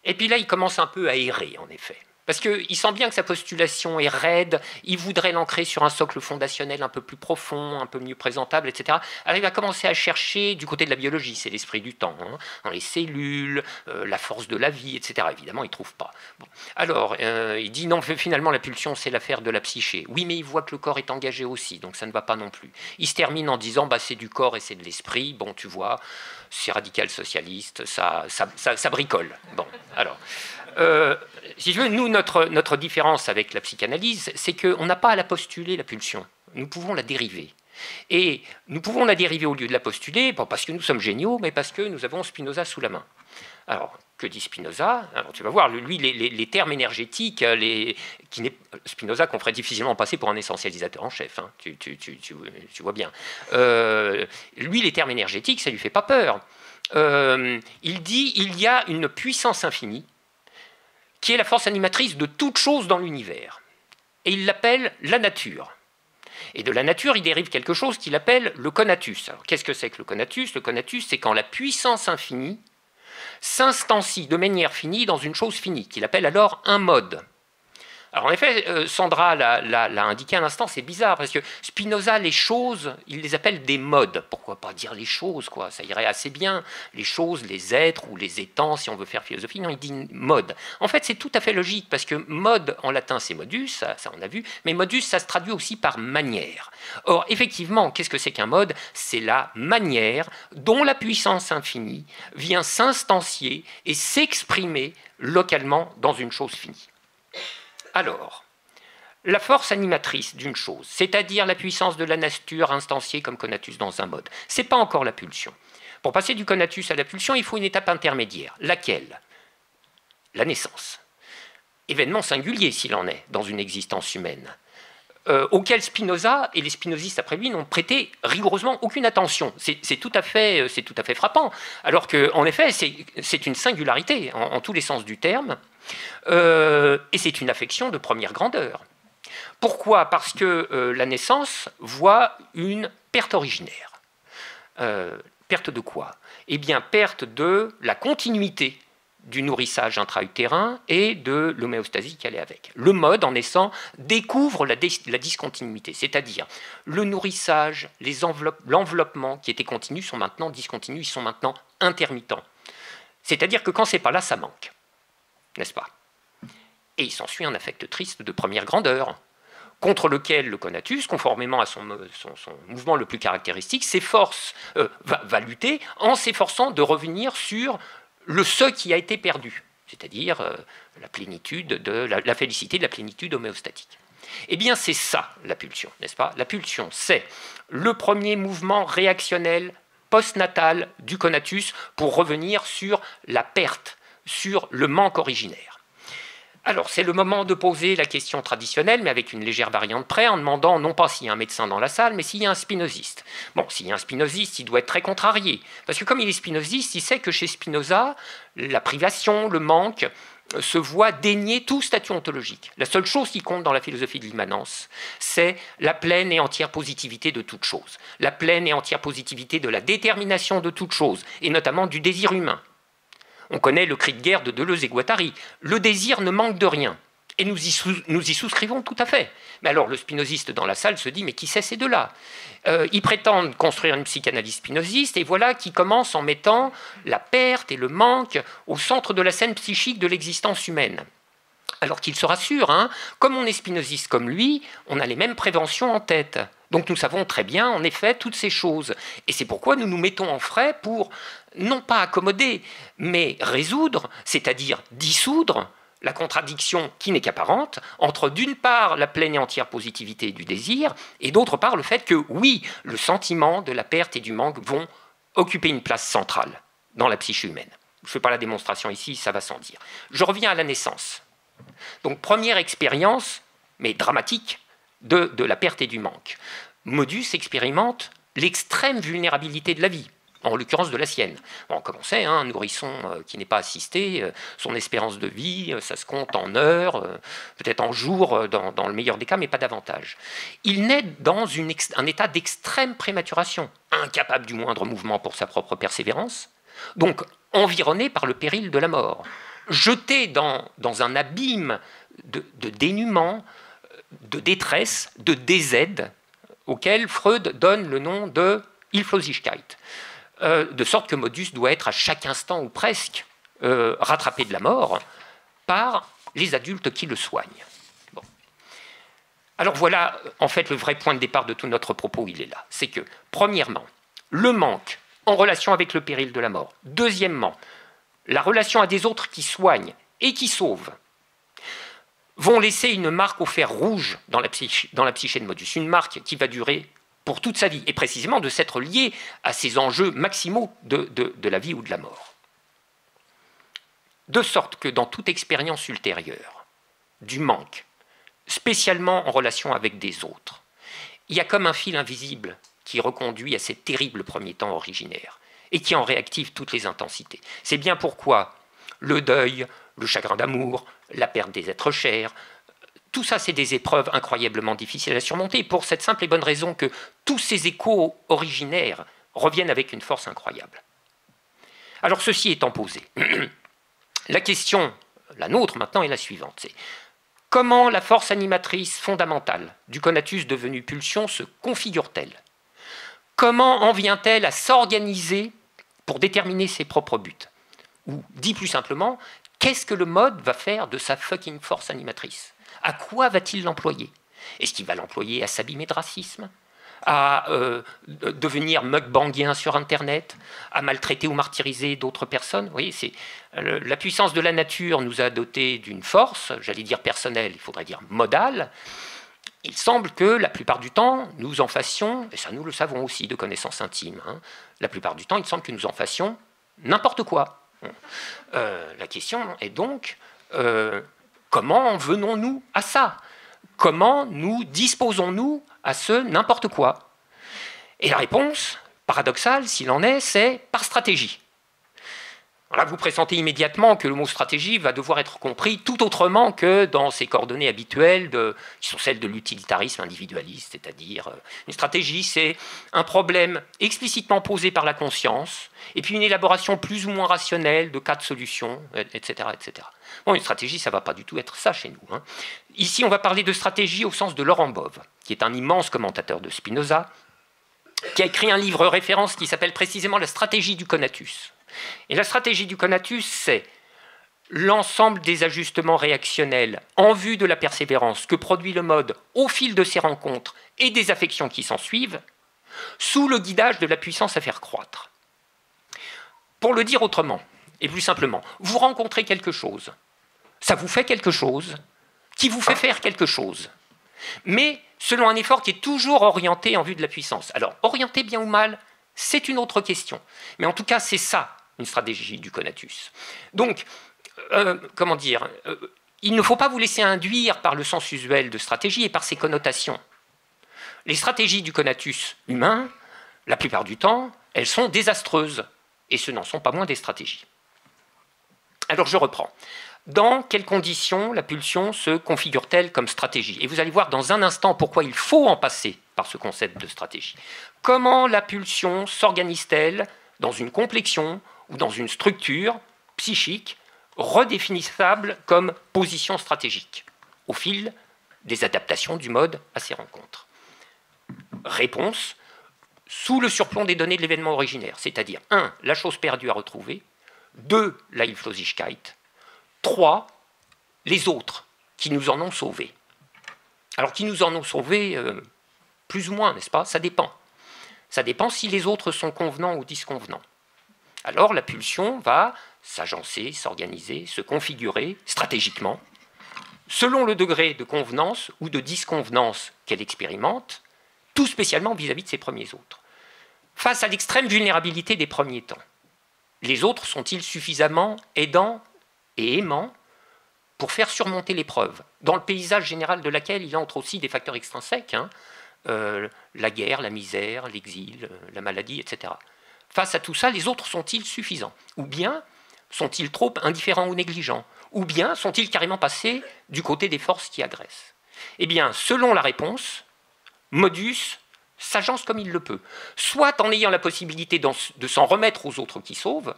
Et puis là, il commence un peu à errer, en effet. Parce qu'il sent bien que sa postulation est raide, il voudrait l'ancrer sur un socle fondationnel un peu plus profond, un peu mieux présentable, etc. Alors il va commencer à chercher du côté de la biologie, c'est l'esprit du temps, hein, dans les cellules, la force de la vie, etc. Évidemment, il ne trouve pas. Bon. Alors, il dit non, finalement, la pulsion, c'est l'affaire de la psyché. Oui, mais il voit que le corps est engagé aussi, donc ça ne va pas non plus. Il se termine en disant, c'est du corps et c'est de l'esprit. Bon, tu vois, c'est radical socialiste, ça bricole. Bon, alors... si je veux, nous, notre différence avec la psychanalyse, c'est qu'on n'a pas à la postuler, la pulsion. Nous pouvons la dériver. Et nous pouvons la dériver au lieu de la postuler, pas parce que nous sommes géniaux, mais parce que nous avons Spinoza sous la main. Alors, que dit Spinoza? Alors, tu vas voir, lui, les termes énergétiques, Spinoza qu'on ferait difficilement passer pour un essentialisateur en chef, hein, tu vois bien. Lui, les termes énergétiques, ça ne lui fait pas peur. Il dit il y a une puissance infinie qui est la force animatrice de toute chose dans l'univers. Et il l'appelle la nature. Et de la nature, il dérive quelque chose qu'il appelle le conatus. Alors, qu'est-ce que c'est que le conatus? Le conatus, c'est quand la puissance infinie s'instancie de manière finie dans une chose finie, qu'il appelle alors un mode. Alors en effet, Sandra l'a indiqué à l'instant, c'est bizarre, parce que Spinoza, les choses, il les appelle des modes. Pourquoi pas dire les choses, quoi? Ça irait assez bien. Les choses, les êtres ou les étangs, si on veut faire philosophie. Non, il dit mode. En fait, c'est tout à fait logique, parce que mode, en latin, c'est modus, ça on a vu, mais modus, ça se traduit aussi par manière. Or, effectivement, qu'est-ce que c'est qu'un mode? C'est la manière dont la puissance infinie vient s'instancier et s'exprimer localement dans une chose finie. Alors, la force animatrice d'une chose, c'est-à-dire la puissance de la nature instanciée comme conatus dans un mode, ce n'est pas encore la pulsion. Pour passer du conatus à la pulsion, il faut une étape intermédiaire. Laquelle? La naissance. Événement singulier s'il en est dans une existence humaine, auquel Spinoza et les spinozistes après lui n'ont prêté rigoureusement aucune attention. C'est tout à fait frappant, alors qu'en effet, c'est une singularité en tous les sens du terme. Et c'est une affection de première grandeur. Pourquoi? Parce que la naissance voit une perte originaire. Perte de quoi? Eh bien, perte de la continuité du nourrissage intra-utérin et de l'homéostasie qui allait avec. Le mode, en naissant, découvre la discontinuité, c'est-à-dire le nourrissage, l'enveloppement qui étaient continus sont maintenant discontinus, ils sont maintenant intermittents. C'est-à-dire que quand c'est pas là, ça manque. N'est-ce pas? Et il s'ensuit un affect triste de première grandeur, contre lequel le conatus, conformément à son mouvement le plus caractéristique, va lutter en s'efforçant de revenir sur ce qui a été perdu, c'est-à-dire la plénitude la félicité de la plénitude homéostatique. Eh bien, c'est ça, la pulsion, n'est-ce pas? La pulsion, c'est le premier mouvement réactionnel postnatal du conatus pour revenir sur la perte, sur le manque originaire. Alors, c'est le moment de poser la question traditionnelle, mais avec une légère variante près, en demandant non pas s'il y a un médecin dans la salle, mais s'il y a un spinoziste. Bon, s'il y a un spinoziste, il doit être très contrarié. Parce que comme il est spinoziste, il sait que chez Spinoza, la privation, le manque, se voit dénier tout statut ontologique. La seule chose qui compte dans la philosophie de l'immanence, c'est la pleine et entière positivité de toute chose. La pleine et entière positivité de la détermination de toute chose, et notamment du désir humain. On connaît le cri de guerre de Deleuze et Guattari. Le désir ne manque de rien. Et nous y souscrivons tout à fait. Mais alors le spinoziste dans la salle se dit, mais qui c'est ces deux-là? Ils prétendent construire une psychanalyse spinoziste, et voilà qu'ils commencent en mettant la perte et le manque au centre de la scène psychique de l'existence humaine. Alors qu'il se rassure, hein, comme on est spinoziste comme lui, on a les mêmes préventions en tête. Donc nous savons très bien, en effet, toutes ces choses. Et c'est pourquoi nous nous mettons en frais pour, non pas accommoder, mais résoudre, c'est-à-dire dissoudre la contradiction qui n'est qu'apparente entre, d'une part, la pleine et entière positivité du désir, et d'autre part, le fait que, oui, le sentiment de la perte et du manque vont occuper une place centrale dans la psyché humaine. Je ne fais pas la démonstration ici, ça va sans dire. Je reviens à la naissance. Donc, première expérience, mais dramatique, de la perte et du manque. Modus expérimente l'extrême vulnérabilité de la vie, en l'occurrence de la sienne. Bon, comme on sait, un nourrisson qui n'est pas assisté, son espérance de vie, ça se compte en heures, peut-être en jours, dans le meilleur des cas, mais pas davantage. Il naît dans un état d'extrême prématuration, incapable du moindre mouvement pour sa propre persévérance, donc environné par le péril de la mort, jeté dans un abîme de dénuement, de détresse, de désaide, auquel Freud donne le nom de Hilflosigkeit. De sorte que Modus doit être à chaque instant, ou presque, rattrapé de la mort par les adultes qui le soignent. Bon. Alors voilà, en fait, le vrai point de départ de tout notre propos, il est là. C'est que, premièrement, le manque en relation avec le péril de la mort. Deuxièmement, la relation à des autres qui soignent et qui sauvent vont laisser une marque au fer rouge dans la psyché de Modus, une marque qui va durer pour toute sa vie, et précisément de s'être liée à ces enjeux maximaux de la vie ou de la mort. De sorte que dans toute expérience ultérieure, du manque, spécialement en relation avec des autres, il y a comme un fil invisible qui reconduit à ces terribles premiers temps originaires, et qui en réactive toutes les intensités. C'est bien pourquoi le deuil, le chagrin d'amour, la perte des êtres chers, tout ça, c'est des épreuves incroyablement difficiles à surmonter, pour cette simple et bonne raison que tous ces échos originaires reviennent avec une force incroyable. Alors, ceci étant posé, la question, la nôtre maintenant, est la suivante. C'est comment la force animatrice fondamentale du conatus devenu pulsion se configure-t-elle? Comment en vient-elle à s'organiser pour déterminer ses propres buts? Ou, dit plus simplement, qu'est-ce que le mode va faire de sa fucking force animatrice? À quoi va-t-il l'employer? Est-ce qu'il va l'employer à s'abîmer de racisme? À devenir mukbangien sur Internet? À maltraiter ou martyriser d'autres personnes? Vous voyez, la puissance de la nature nous a dotés d'une force, j'allais dire personnelle, il faudrait dire modale. Il semble que la plupart du temps, nous en fassions, et ça nous le savons aussi de connaissances intimes, hein, la plupart du temps, il semble que nous en fassions n'importe quoi. La question est donc, comment venons-nous à ça? Comment nous disposons-nous à ce n'importe quoi? Et la réponse, paradoxale s'il en est, c'est par stratégie. Là, vous pressentez immédiatement que le mot stratégie va devoir être compris tout autrement que dans ses coordonnées habituelles, qui sont celles de l'utilitarisme individualiste, c'est-à-dire une stratégie, c'est un problème explicitement posé par la conscience, et puis une élaboration plus ou moins rationnelle de cas de solution, etc., etc. Bon, une stratégie, ça ne va pas du tout être ça chez nous, hein. Ici, on va parler de stratégie au sens de Laurent Bove, qui est un immense commentateur de Spinoza, qui a écrit un livre référence qui s'appelle précisément La stratégie du conatus. Et la stratégie du conatus, c'est l'ensemble des ajustements réactionnels en vue de la persévérance que produit le mode au fil de ses rencontres et des affections qui s'en suivent, sous le guidage de la puissance à faire croître. Pour le dire autrement, et plus simplement, vous rencontrez quelque chose, ça vous fait quelque chose, qui vous fait faire quelque chose, mais selon un effort qui est toujours orienté en vue de la puissance. Alors, orienté bien ou mal, c'est une autre question. Mais en tout cas, c'est ça, une stratégie du conatus. Donc, comment dire, il ne faut pas vous laisser induire par le sens usuel de stratégie et par ses connotations. Les stratégies du conatus humain, la plupart du temps, elles sont désastreuses, et ce n'en sont pas moins des stratégies. Alors je reprends. Dans quelles conditions la pulsion se configure-t-elle comme stratégie? Et vous allez voir dans un instant pourquoi il faut en passer par ce concept de stratégie. Comment la pulsion s'organise-t-elle dans une complexion ou dans une structure psychique redéfinissable comme position stratégique au fil des adaptations du mode à ces rencontres? Réponse: sous le surplomb des données de l'événement originaire, c'est-à-dire 1. La chose perdue à retrouver, 2. La Hilflosigkeit, 3. Les autres qui nous en ont sauvés. Alors, qui nous en ont sauvés, plus ou moins, n'est-ce pas? Ça dépend. Ça dépend si les autres sont convenants ou disconvenants. Alors, la pulsion va s'agencer, s'organiser, se configurer stratégiquement, selon le degré de convenance ou de disconvenance qu'elle expérimente, tout spécialement vis-à-vis de ses premiers autres. Face à l'extrême vulnérabilité des premiers temps, les autres sont-ils suffisamment aidants et aimants pour faire surmonter l'épreuve, dans le paysage général de laquelle il entre aussi des facteurs extrinsèques, la guerre, la misère, l'exil, la maladie, etc. Face à tout ça, les autres sont-ils suffisants? Ou bien sont-ils trop indifférents ou négligents? Ou bien sont-ils carrément passés du côté des forces qui agressent? Eh bien, selon la réponse, Modus s'agence comme il le peut, soit en ayant la possibilité de s'en remettre aux autres qui sauvent,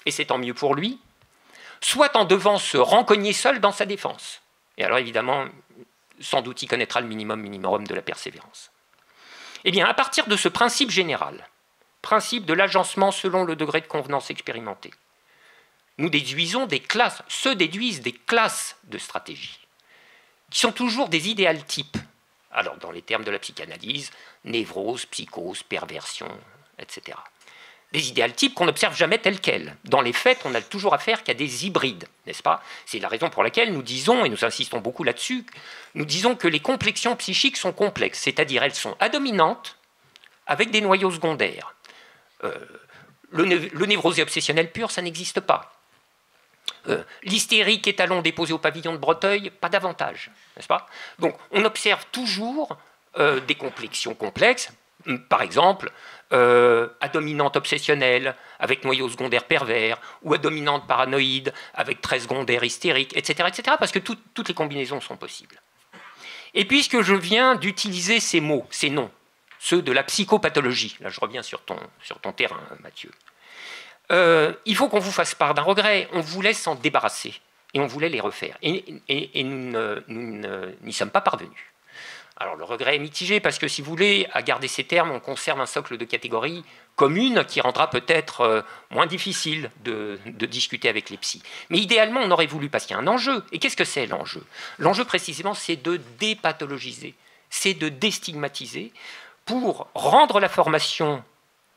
et c'est tant mieux pour lui, soit en devant se rencogner seul dans sa défense. Et alors évidemment, sans doute il connaîtra le minimum de la persévérance. Eh bien, à partir de ce principe général, principe de l'agencement selon le degré de convenance expérimenté, nous déduisons des classes, se déduisent des classes de stratégie, qui sont toujours des idéales types. Alors, dans les termes de la psychanalyse, névrose, psychose, perversion, etc. Des idéales types qu'on n'observe jamais telles quelles. Dans les faits, on n'a toujours affaire qu'à des hybrides, n'est-ce pas? C'est la raison pour laquelle nous disons, et nous insistons beaucoup là-dessus, nous disons que les complexions psychiques sont complexes, c'est-à-dire elles sont adominantes avec des noyaux secondaires. Le névrosé obsessionnel pur, ça n'existe pas. L'hystérique étalon déposé au pavillon de Breteuil, pas davantage, n'est-ce pas? Donc on observe toujours des complexions complexes, par exemple à dominante obsessionnelle avec noyau secondaire pervers, ou à dominante paranoïde avec trait secondaire hystérique, etc., parce que toutes les combinaisons sont possibles. Et puisque je viens d'utiliser ces mots, ces noms, ceux de la psychopathologie, là je reviens sur ton terrain, Mathieu, il faut qu'on vous fasse part d'un regret. On voulait s'en débarrasser et on voulait les refaire. Et nous n'y sommes pas parvenus. Alors le regret est mitigé parce que si vous voulez, à garder ces termes, on conserve un socle de catégories communes qui rendra peut-être moins difficile de discuter avec les psys. Mais idéalement, on aurait voulu, parce qu'il y a un enjeu. Et qu'est-ce que c'est l'enjeu? L'enjeu précisément, c'est de dépathologiser, c'est de déstigmatiser pour rendre la formation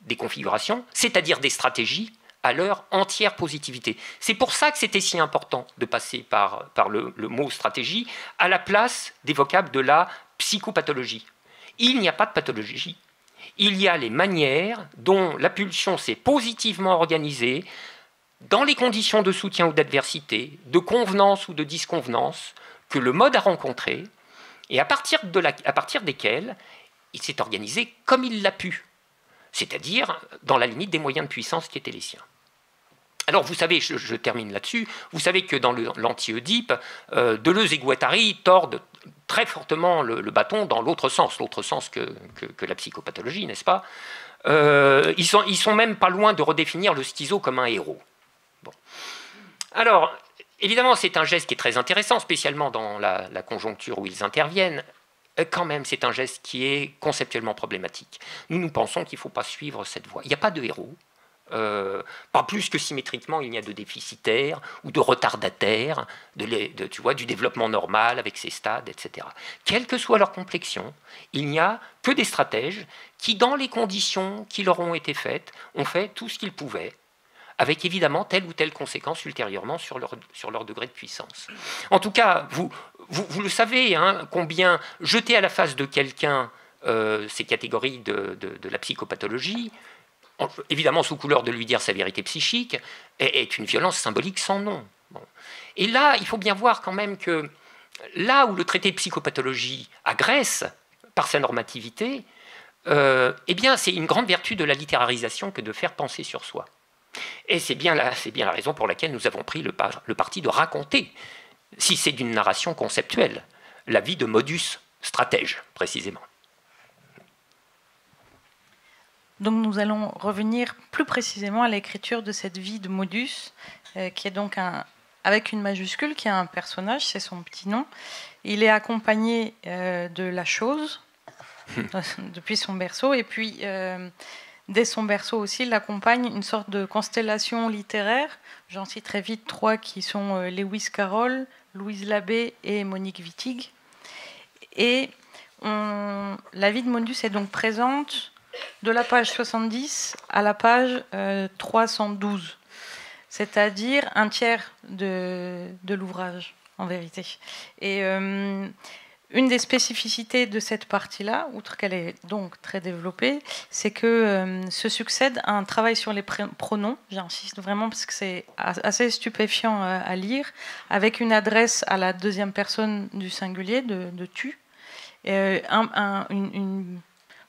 des configurations, c'est-à-dire des stratégies, à leur entière positivité. C'est pour ça que c'était si important de passer par le mot stratégie à la place des vocables de la psychopathologie. Il n'y a pas de pathologie. Il y a les manières dont la pulsion s'est positivement organisée dans les conditions de soutien ou d'adversité, de convenance ou de disconvenance que le mode a rencontré et à partir desquelles il s'est organisé comme il l'a pu, c'est-à-dire dans la limite des moyens de puissance qui étaient les siens. Alors vous savez, je termine là-dessus, vous savez que dans l'anti-Oedipe, Deleuze et Guattari tordent très fortement le bâton dans l'autre sens que la psychopathologie, n'est-ce pas? Ils sont même pas loin de redéfinir le schizo comme un héros. Bon. Alors, évidemment, c'est un geste qui est très intéressant, spécialement dans la conjoncture où ils interviennent. Quand même, c'est un geste qui est conceptuellement problématique. Nous pensons qu'il ne faut pas suivre cette voie. Il n'y a pas de héros. Pas plus que symétriquement il n'y a de déficitaires ou de retardataires du développement normal avec ses stades, etc. Quelle que soit leur complexion, il n'y a que des stratèges qui, dans les conditions qui leur ont été faites, ont fait tout ce qu'ils pouvaient, avec évidemment telle ou telle conséquence ultérieurement sur leur degré de puissance. En tout cas, vous le savez, combien jeter à la face de quelqu'un ces catégories de la psychopathologie, évidemment sous couleur de lui dire sa vérité psychique, est une violence symbolique sans nom. Bon. Et là, il faut bien voir quand même que là où le traité de psychopathologie agresse par sa normativité, eh bien, c'est une grande vertu de la littérarisation que de faire penser sur soi. Et c'est bien la raison pour laquelle nous avons pris le parti de raconter, si c'est d'une narration conceptuelle, la vie de Modus, stratège, précisément. Donc nous allons revenir plus précisément à l'écriture de cette vie de Modus, qui est donc avec une majuscule, qui est un personnage, c'est son petit nom. Il est accompagné de la chose, depuis son berceau, et puis dès son berceau aussi, il l'accompagne une sorte de constellation littéraire. J'en citerai vite 3 qui sont Lewis Carroll, Louise Labbé et Monique Wittig. Et la vie de Modus est donc présente de la page 70 à la page 312, c'est-à-dire un tiers de l'ouvrage, en vérité. Et une des spécificités de cette partie-là, outre qu'elle est donc très développée, c'est que se succède un travail sur les pronoms, j'insiste vraiment parce que c'est assez stupéfiant à lire, avec une adresse à la deuxième personne du singulier, de tu, une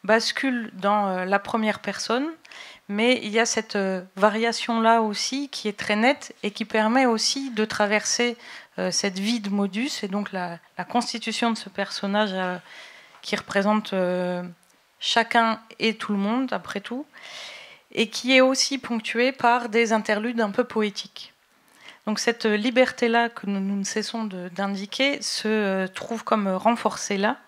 bascule dans la première personne, mais il y a cette variation-là aussi qui est très nette et qui permet aussi de traverser cette vie de Modus et donc la constitution de ce personnage qui représente chacun et tout le monde, après tout, et qui est aussi ponctuée par des interludes un peu poétiques. Donc cette liberté-là que nous ne cessons d'indiquer se trouve comme renforcée là.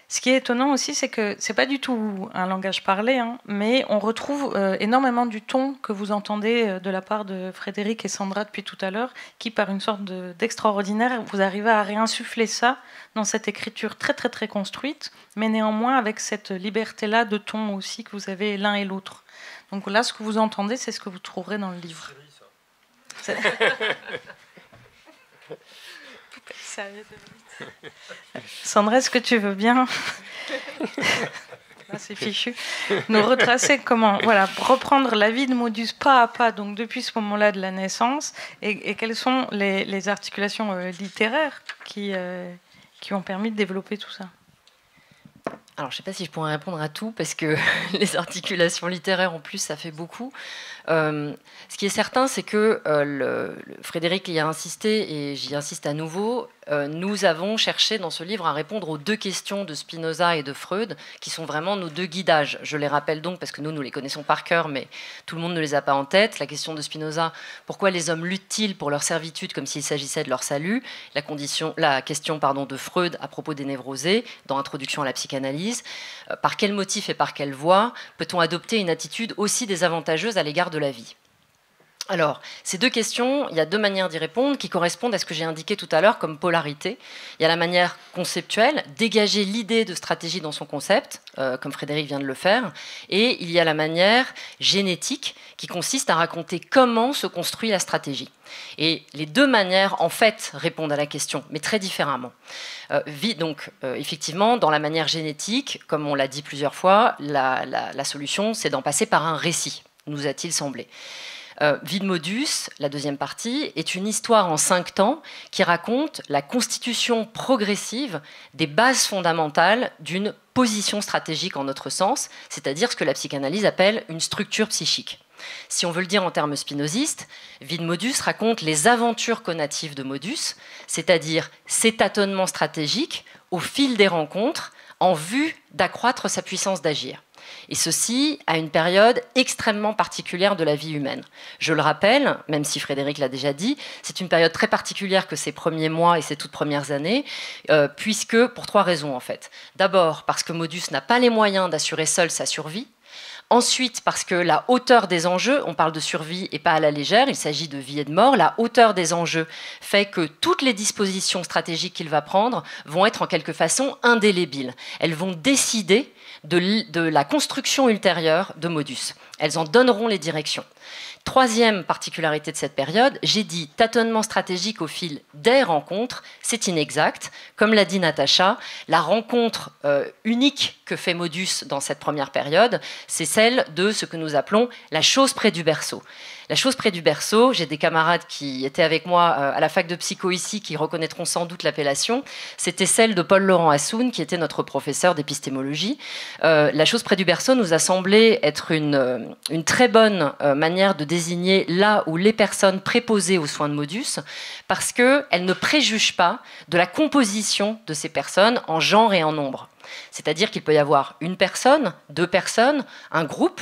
Ce qui est étonnant aussi, c'est que c'est pas du tout un langage parlé, hein, mais on retrouve énormément du ton que vous entendez de la part de Frédéric et Sandra depuis tout à l'heure, qui, par une sorte d'extraordinaire, vous arrivez à réinsuffler ça dans cette écriture très très très construite, mais néanmoins avec cette liberté-là de ton aussi que vous avez l'un et l'autre. Donc là, ce que vous entendez, c'est ce que vous trouverez dans le livre. Sandra, est-ce que tu veux bien là, c'est fichu. Nous retracer comment, voilà, reprendre la vie de Modus pas à pas, donc depuis ce moment-là de la naissance, et quelles sont les articulations littéraires qui ont permis de développer tout ça? Alors, je ne sais pas si je pourrais répondre à tout, parce que les articulations littéraires, en plus, ça fait beaucoup. Ce qui est certain, c'est que Frédéric y a insisté, et j'y insiste à nouveau, nous avons cherché dans ce livre à répondre aux 2 questions de Spinoza et de Freud, qui sont vraiment nos 2 guidages. Je les rappelle donc, parce que nous les connaissons par cœur, mais tout le monde ne les a pas en tête. La question de Spinoza, pourquoi les hommes luttent-ils pour leur servitude comme s'il s'agissait de leur salut? La question de Freud à propos des névrosés, dans Introduction à la psychanalyse. Par quel motif et par quelle voie peut-on adopter une attitude aussi désavantageuse à l'égard de la vie? Alors, ces 2 questions, il y a 2 manières d'y répondre qui correspondent à ce que j'ai indiqué tout à l'heure comme polarité. Il y a la manière conceptuelle, dégager l'idée de stratégie dans son concept, comme Frédéric vient de le faire, et il y a la manière génétique qui consiste à raconter comment se construit la stratégie. Et les 2 manières, en fait, répondent à la question, mais très différemment. Donc, effectivement, dans la manière génétique, comme on l'a dit plusieurs fois, la solution, c'est d'en passer par un récit, nous a-t-il semblé. Vie de Modus, la 2e partie, est une histoire en 5 temps qui raconte la constitution progressive des bases fondamentales d'une position stratégique en notre sens, c'est-à-dire ce que la psychanalyse appelle une structure psychique. Si on veut le dire en termes spinozistes, Vie de Modus raconte les aventures connatives de Modus, c'est-à-dire ses tâtonnements stratégiques au fil des rencontres en vue d'accroître sa puissance d'agir. Et ceci à une période extrêmement particulière de la vie humaine. Je le rappelle, même si Frédéric l'a déjà dit, c'est une période très particulière que ces premiers mois et ces toutes premières années, puisque pour 3 raisons en fait. D'abord parce que Modus n'a pas les moyens d'assurer seul sa survie. Ensuite, parce que la hauteur des enjeux, on parle de survie et pas à la légère, il s'agit de vie et de mort, la hauteur des enjeux fait que toutes les dispositions stratégiques qu'il va prendre vont être en quelque façon indélébiles. Elles vont décider de la construction ultérieure de Modus. Elles en donneront les directions. 3e particularité de cette période, j'ai dit tâtonnement stratégique au fil des rencontres, c'est inexact. Comme l'a dit Natacha, la rencontre unique que fait Modus dans cette première période, c'est celle de ce que nous appelons la chose près du berceau. La chose près du berceau, j'ai des camarades qui étaient avec moi à la fac de psycho ici qui reconnaîtront sans doute l'appellation, c'était celle de Paul-Laurent Assoun qui était notre professeur d'épistémologie. La chose près du berceau nous a semblé être une très bonne manière de désigner là où les personnes préposées aux soins de Modus, parce qu'elle ne préjuge pas de la composition de ces personnes en genre et en nombre. C'est-à-dire qu'il peut y avoir une personne, deux personnes, un groupe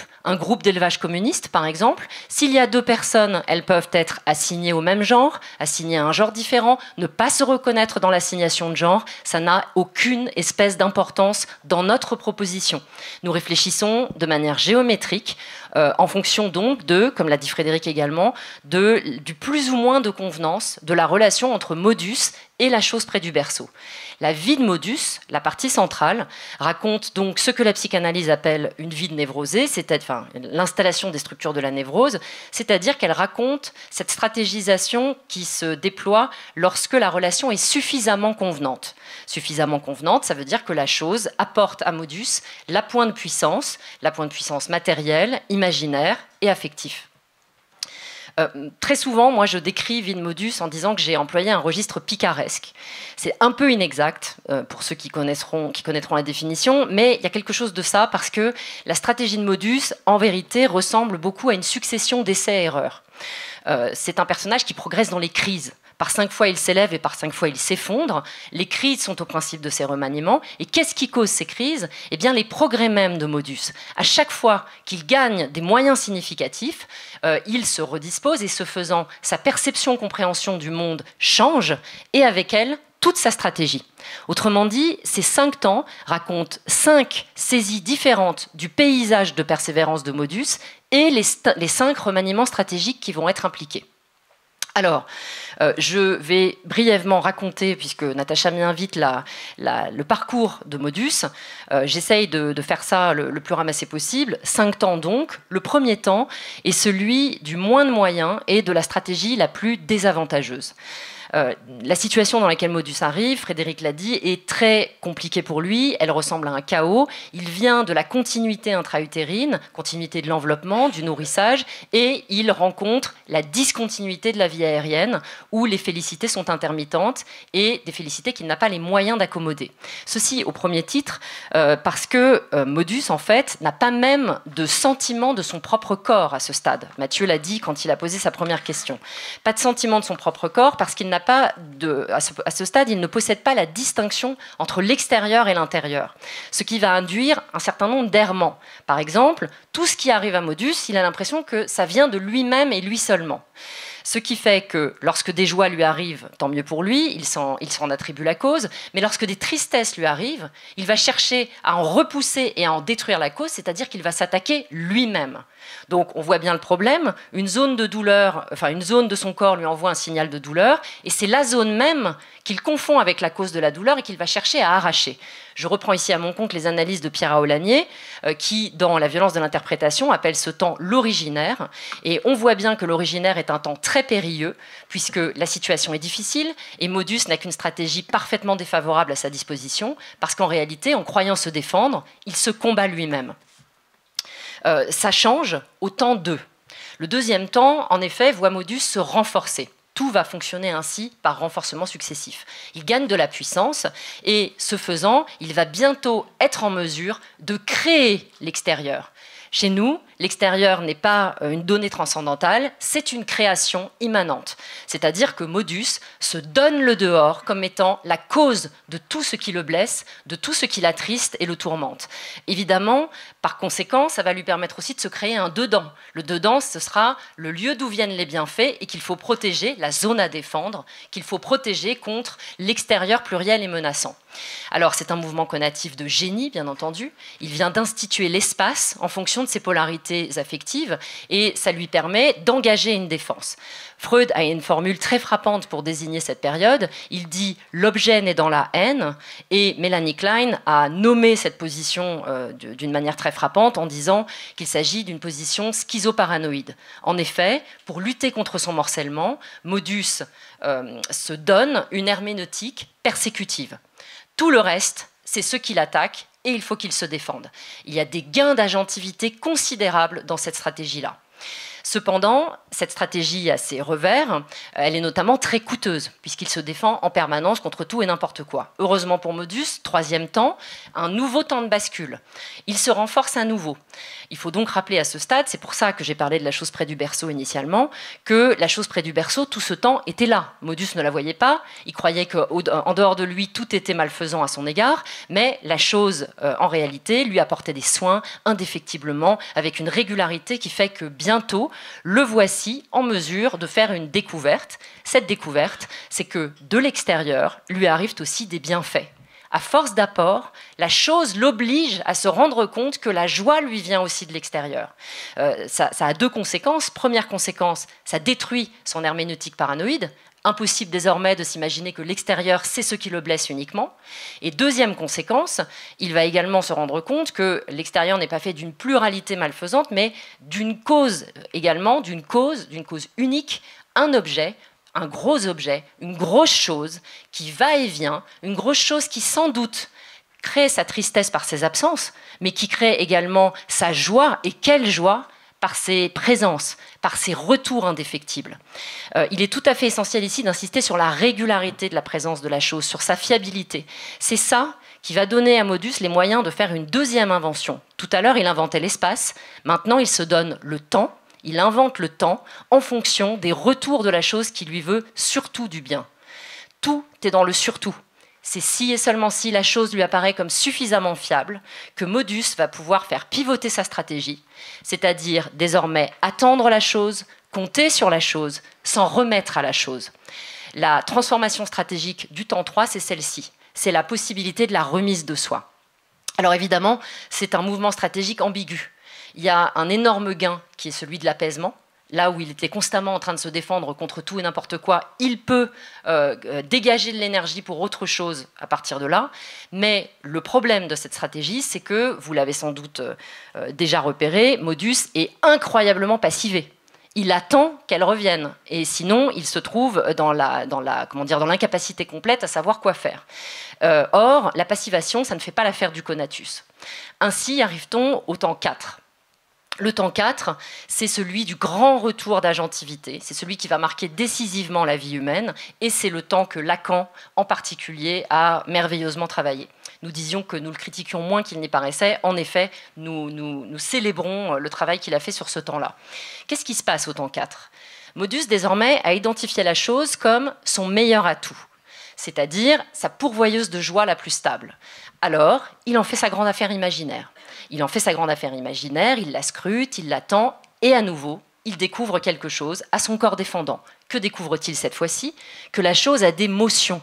d'élevage communiste par exemple. S'il y a deux personnes, elles peuvent être assignées au même genre, assignées à un genre différent, ne pas se reconnaître dans l'assignation de genre, ça n'a aucune espèce d'importance dans notre proposition. Nous réfléchissons de manière géométrique, en fonction donc de, comme l'a dit Frédéric également, du plus ou moins de convenance de la relation entre Modus et la chose près du berceau. La vie de Modus, la partie centrale, raconte donc ce que la psychanalyse appelle une vie de névrosée, c'est-à-dire l'installation des structures de la névrose, c'est-à-dire qu'elle raconte cette stratégisation qui se déploie lorsque la relation est suffisamment convenante. Suffisamment convenante, ça veut dire que la chose apporte à Modus l'appoint de puissance matérielle, imaginaire et affectif. Très souvent, moi, je décris vie de Modus en disant que j'ai employé un registre picaresque. C'est un peu inexact pour ceux qui connaîtront la définition, mais il y a quelque chose de ça parce que la stratégie de Modus, en vérité, ressemble beaucoup à une succession d'essais-erreurs. C'est un personnage qui progresse dans les crises. Par 5 fois, il s'élève et par 5 fois, il s'effondre. Les crises sont au principe de ces remaniements. Et qu'est-ce qui cause ces crises ? Eh bien, les progrès même de Modus. À chaque fois qu'il gagne des moyens significatifs, il se redispose et ce faisant, sa perception-compréhension du monde change et avec elle, toute sa stratégie. Autrement dit, ces 5 temps racontent 5 saisies différentes du paysage de persévérance de Modus et les 5 remaniements stratégiques qui vont être impliqués. Alors, je vais brièvement raconter, puisque Natacha m'y invite, le parcours de Modus. J'essaye de faire ça le plus ramassé possible. 5 temps donc. Le premier temps est celui du moins de moyens et de la stratégie la plus désavantageuse. La situation dans laquelle Modus arrive, Frédéric l'a dit, est très compliquée pour lui. Elle ressemble à un chaos. Il vient de la continuité intra-utérine, continuité de l'enveloppement, du nourrissage, et il rencontre la discontinuité de la vie aérienne, où les félicités sont intermittentes et des félicités qu'il n'a pas les moyens d'accommoder. Ceci au premier titre, parce que Modus, en fait, n'a pas même de sentiment de son propre corps à ce stade. Mathieu l'a dit quand il a posé sa première question. Pas de sentiment de son propre corps, parce qu'il n'a pas à ce stade, il ne possède pas la distinction entre l'extérieur et l'intérieur, ce qui va induire un certain nombre d'errements. Par exemple, tout ce qui arrive à Modus, il a l'impression que ça vient de lui-même et lui seulement. Ce qui fait que lorsque des joies lui arrivent, tant mieux pour lui, il s'en attribue la cause, mais lorsque des tristesses lui arrivent, il va chercher à en repousser et à en détruire la cause, c'est-à-dire qu'il va s'attaquer lui-même. Donc on voit bien le problème, une zone de douleur, une zone de son corps lui envoie un signal de douleur, et c'est la zone même qu'il confond avec la cause de la douleur et qu'il va chercher à arracher. Je reprends ici à mon compte les analyses de Pierre Aulagnier, qui, dans La violence de l'interprétation, appelle ce temps l'originaire. Et on voit bien que l'originaire est un temps très périlleux, puisque la situation est difficile, et Modus n'a qu'une stratégie parfaitement défavorable à sa disposition, parce qu'en réalité, en croyant se défendre, il se combat lui-même. Ça change au temps 2. Le deuxième temps, en effet, voit Modus se renforcer. Tout va fonctionner ainsi par renforcement successif. Il gagne de la puissance et, ce faisant, il va bientôt être en mesure de créer l'extérieur. Chez nous, l'extérieur n'est pas une donnée transcendantale, c'est une création immanente. C'est-à-dire que Modus se donne le dehors comme étant la cause de tout ce qui le blesse, de tout ce qui l'attriste et le tourmente. Évidemment, par conséquent, ça va lui permettre aussi de se créer un dedans. Le dedans, ce sera le lieu d'où viennent les bienfaits et qu'il faut protéger, la zone à défendre, qu'il faut protéger contre l'extérieur pluriel et menaçant. Alors, c'est un mouvement conatif de génie, bien entendu. Il vient d'instituer l'espace en fonction de ses polarités affectives et ça lui permet d'engager une défense. Freud a une formule très frappante pour désigner cette période. Il dit « l'objet naît dans la haine » et Mélanie Klein a nommé cette position d'une manière très frappante en disant qu'il s'agit d'une position schizoparanoïde. En effet, pour lutter contre son morcellement, Modus se donne une herméneutique persécutive. Tout le reste, c'est ceux qui l'attaquent et il faut qu'ils se défendent. Il y a des gains d'agentivité considérables dans cette stratégie-là. Cependant, cette stratégie a ses revers. Elle est notamment très coûteuse, puisqu'il se défend en permanence contre tout et n'importe quoi. Heureusement pour Modus, troisième temps, un nouveau temps de bascule. Il se renforce à nouveau. Il faut donc rappeler à ce stade, c'est pour ça que j'ai parlé de la chose près du berceau initialement, que la chose près du berceau, tout ce temps était là. Modus ne la voyait pas, il croyait qu'en dehors de lui, tout était malfaisant à son égard, mais la chose, en réalité, lui apportait des soins indéfectiblement, avec une régularité qui fait que bientôt, le voici en mesure de faire une découverte. Cette découverte, c'est que de l'extérieur, lui arrivent aussi des bienfaits. À force d'apport, la chose l'oblige à se rendre compte que la joie lui vient aussi de l'extérieur. Ça a deux conséquences. Première conséquence, ça détruit son herméneutique paranoïde. Impossible désormais de s'imaginer que l'extérieur, c'est ce qui le blesse uniquement. Et deuxième conséquence, il va également se rendre compte que l'extérieur n'est pas fait d'une pluralité malfaisante, mais d'une cause également, d'une cause unique, un objet, un gros objet, une grosse chose qui va et vient, une grosse chose qui sans doute crée sa tristesse par ses absences, mais qui crée également sa joie, et quelle joie, par ses présences, par ses retours indéfectibles. Il est tout à fait essentiel ici d'insister sur la régularité de la présence de la chose, sur sa fiabilité. C'est ça qui va donner à Modus les moyens de faire une deuxième invention. Tout à l'heure, il inventait l'espace. Maintenant, il se donne le temps. Il invente le temps en fonction des retours de la chose qui lui veut surtout du bien. Tout est dans le surtout. C'est si et seulement si la chose lui apparaît comme suffisamment fiable que Modus va pouvoir faire pivoter sa stratégie, c'est-à-dire désormais attendre la chose, compter sur la chose, s'en remettre à la chose. La transformation stratégique du temps 3, c'est celle-ci. C'est la possibilité de la remise de soi. Alors évidemment, c'est un mouvement stratégique ambigu. Il y a un énorme gain qui est celui de l'apaisement. Là où il était constamment en train de se défendre contre tout et n'importe quoi, il peut dégager de l'énergie pour autre chose à partir de là. Mais le problème de cette stratégie, c'est que, vous l'avez sans doute déjà repéré, Modus est incroyablement passivé. Il attend qu'elle revienne. Et sinon, il se trouve dans l'incapacité complète à savoir quoi faire. Or, la passivation, ça ne fait pas l'affaire du conatus. Ainsi arrive-t-on au temps 4. Le temps 4, c'est celui du grand retour d'agentivité, c'est celui qui va marquer décisivement la vie humaine, et c'est le temps que Lacan, en particulier, a merveilleusement travaillé. Nous disions que nous le critiquions moins qu'il n'y paraissait. En effet, nous célébrons le travail qu'il a fait sur ce temps-là. Qu'est-ce qui se passe au temps 4 ? Modus, désormais, a identifié la chose comme son meilleur atout, c'est-à-dire sa pourvoyeuse de joie la plus stable. Alors, il en fait sa grande affaire imaginaire. Il en fait sa grande affaire imaginaire, il la scrute, il l'attend, et à nouveau, il découvre quelque chose à son corps défendant. Que découvre-t-il cette fois-ci ? Que la chose a des motions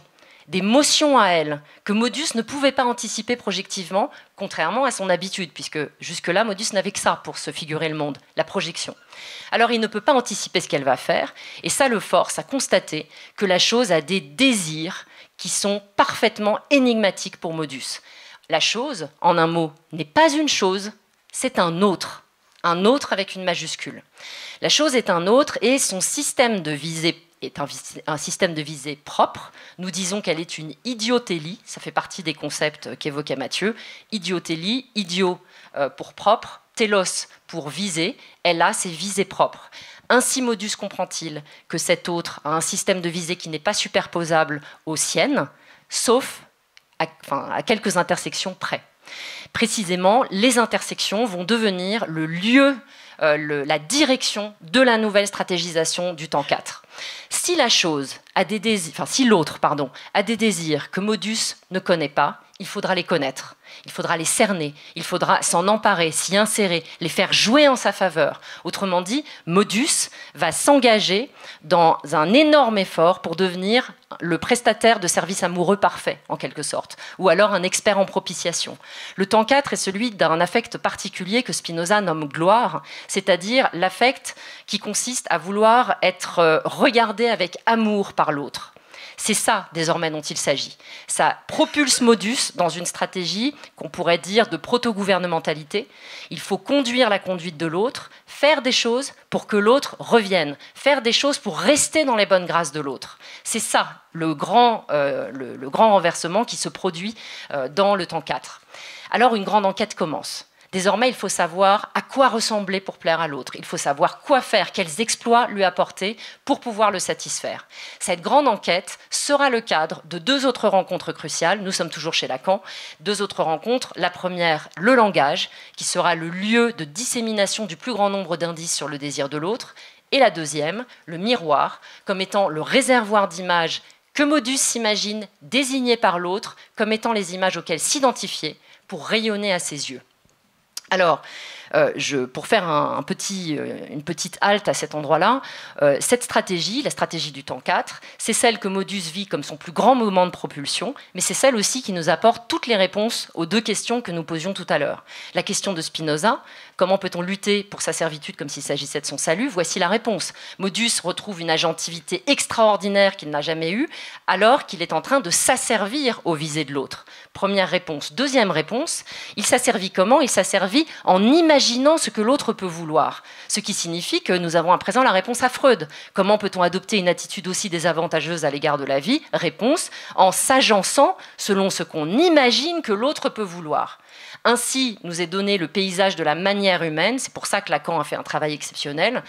à elle, que Modus ne pouvait pas anticiper projectivement, contrairement à son habitude, puisque jusque-là, Modus n'avait que ça pour se figurer le monde, la projection. Alors il ne peut pas anticiper ce qu'elle va faire, et ça le force à constater que la chose a des désirs qui sont parfaitement énigmatiques pour Modus. La chose, en un mot, n'est pas une chose, c'est un autre avec une majuscule. La chose est un autre et son système de visée est un système de visée propre. Nous disons qu'elle est une idiotélie, ça fait partie des concepts qu'évoquait Mathieu. Idiotélie, idiot pour propre, télos pour visée, elle a ses visées propres. Ainsi, Modus comprend-il que cet autre a un système de visée qui n'est pas superposable aux siennes, sauf à quelques intersections près. Précisément, les intersections vont devenir le lieu, la direction de la nouvelle stratégisation du temps 4. Si la chose a des désirs, si l'autre, a des désirs que Modus ne connaît pas, il faudra les connaître, il faudra les cerner, il faudra s'en emparer, s'y insérer, les faire jouer en sa faveur. Autrement dit, Modus va s'engager dans un énorme effort pour devenir le prestataire de services amoureux parfait, en quelque sorte, ou alors un expert en propitiation. Le temps 4 est celui d'un affect particulier que Spinoza nomme gloire, c'est-à-dire l'affect qui consiste à vouloir être regardé avec amour par l'autre. C'est ça, désormais, dont il s'agit. Ça propulse Modus dans une stratégie qu'on pourrait dire de proto-gouvernementalité. Il faut conduire la conduite de l'autre, faire des choses pour que l'autre revienne, faire des choses pour rester dans les bonnes grâces de l'autre. C'est ça, le grand renversement qui se produit dans le temps 4. Alors, une grande enquête commence. Désormais, il faut savoir à quoi ressembler pour plaire à l'autre. Il faut savoir quoi faire, quels exploits lui apporter pour pouvoir le satisfaire. Cette grande enquête sera le cadre de 2 autres rencontres cruciales. Nous sommes toujours chez Lacan. 2 autres rencontres. La première, le langage, qui sera le lieu de dissémination du plus grand nombre d'indices sur le désir de l'autre. Et la deuxième, le miroir, comme étant le réservoir d'images que Modus s'imagine désignées par l'autre comme étant les images auxquelles s'identifier pour rayonner à ses yeux. Alors, pour faire une petite halte à cet endroit-là, cette stratégie, la stratégie du temps 4, c'est celle que Modus vit comme son plus grand moment de propulsion, mais c'est celle aussi qui nous apporte toutes les réponses aux 2 questions que nous posions tout à l'heure. La question de Spinoza, comment peut-on lutter pour sa servitude comme s'il s'agissait de son salut? Voici la réponse. Modus retrouve une agentivité extraordinaire qu'il n'a jamais eue, alors qu'il est en train de s'asservir aux visées de l'autre. Première réponse. Deuxième réponse, il s'asservit comment? Il s'asservit en imaginant ce que l'autre peut vouloir. Ce qui signifie que nous avons à présent la réponse à Freud. Comment peut-on adopter une attitude aussi désavantageuse à l'égard de la vie? Réponse, en s'agençant selon ce qu'on imagine que l'autre peut vouloir. Ainsi nous est donné le paysage de la manière humaine. C'est pour ça que Lacan a fait un travail exceptionnel.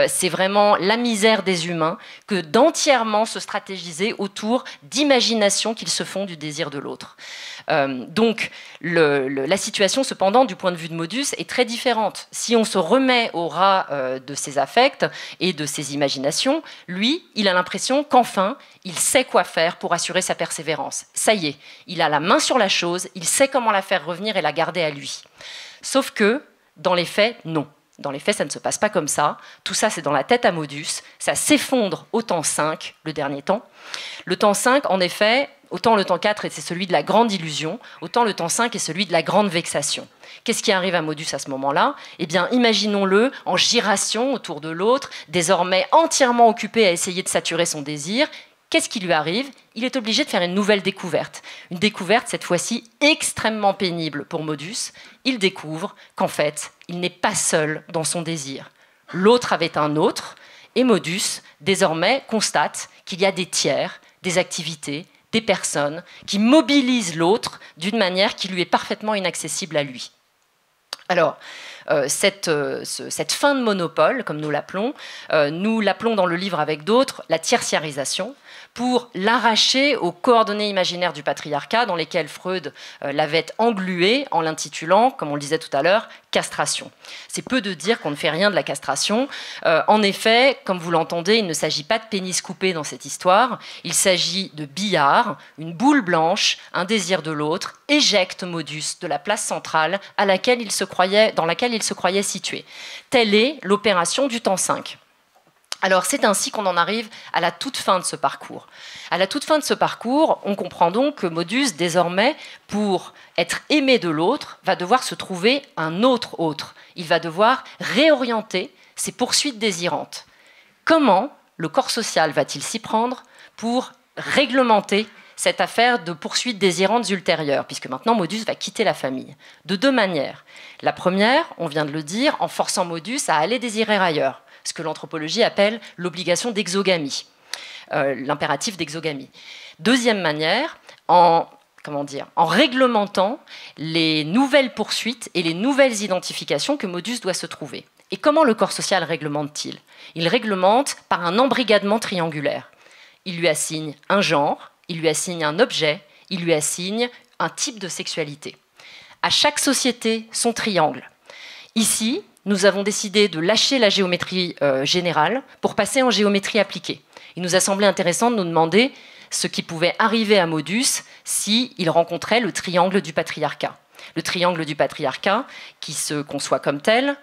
C'est vraiment la misère des humains que d'entièrement se stratégiser autour d'imaginations qu'ils se font du désir de l'autre. Donc la situation, cependant, du point de vue de Modus, est très différente. Si on se remet au ras de ses affects et de ses imaginations, lui, il a l'impression qu'enfin, il sait quoi faire pour assurer sa persévérance. Ça y est, il a la main sur la chose, il sait comment la faire revenir et la garder à lui. Sauf que, dans les faits, non. Dans les faits, ça ne se passe pas comme ça. Tout ça, c'est dans la tête à Modus. Ça s'effondre au temps 5, le dernier temps. Le temps 5, en effet, autant le temps 4 c'est celui de la grande illusion, autant le temps 5 est celui de la grande vexation. Qu'est-ce qui arrive à Modus à ce moment-là? Eh bien, imaginons-le en giration autour de l'autre, désormais entièrement occupé à essayer de saturer son désir. Qu'est-ce qui lui arrive? Il est obligé de faire une nouvelle découverte. Une découverte, cette fois-ci, extrêmement pénible pour Modus. Il découvre qu'en fait, il n'est pas seul dans son désir. L'autre avait un autre, et Modus, désormais, constate qu'il y a des tiers, des activités, des personnes qui mobilisent l'autre d'une manière qui lui est parfaitement inaccessible à lui. Alors, cette fin de monopole, comme nous l'appelons dans le livre avec d'autres la tertiarisation, pour l'arracher aux coordonnées imaginaires du patriarcat dans lesquelles Freud l'avait englué en l'intitulant, comme on le disait tout à l'heure, castration. C'est peu de dire qu'on ne fait rien de la castration. En effet, comme vous l'entendez, il ne s'agit pas de pénis coupé dans cette histoire, il s'agit de billard, une boule blanche, un désir de l'autre, éjecte Modus de la place centrale dans laquelle il se croyait situé. Telle est l'opération du temps 5. Alors c'est ainsi qu'on en arrive à la toute fin de ce parcours. À la toute fin de ce parcours, on comprend donc que Modus, désormais, pour être aimé de l'autre, va devoir se trouver un autre. Il va devoir réorienter ses poursuites désirantes. Comment le corps social va-t-il s'y prendre pour réglementer cette affaire de poursuites désirantes ultérieures, puisque maintenant Modus va quitter la famille? De 2 manières. La première, on vient de le dire, en forçant Modus à aller désirer ailleurs, ce que l'anthropologie appelle l'obligation d'exogamie, l'impératif d'exogamie. Deuxième manière, en réglementant les nouvelles poursuites et les nouvelles identifications que Modus doit se trouver. Et comment le corps social réglemente-t-il? Il réglemente par un embrigadement triangulaire. Il lui assigne un genre, il lui assigne un objet, il lui assigne un type de sexualité. À chaque société, son triangle. Ici, nous avons décidé de lâcher la géométrie générale pour passer en géométrie appliquée. Il nous a semblé intéressant de nous demander ce qui pouvait arriver à Modus s'il rencontrait le triangle du patriarcat. Le triangle du patriarcat qui se conçoit comme tel,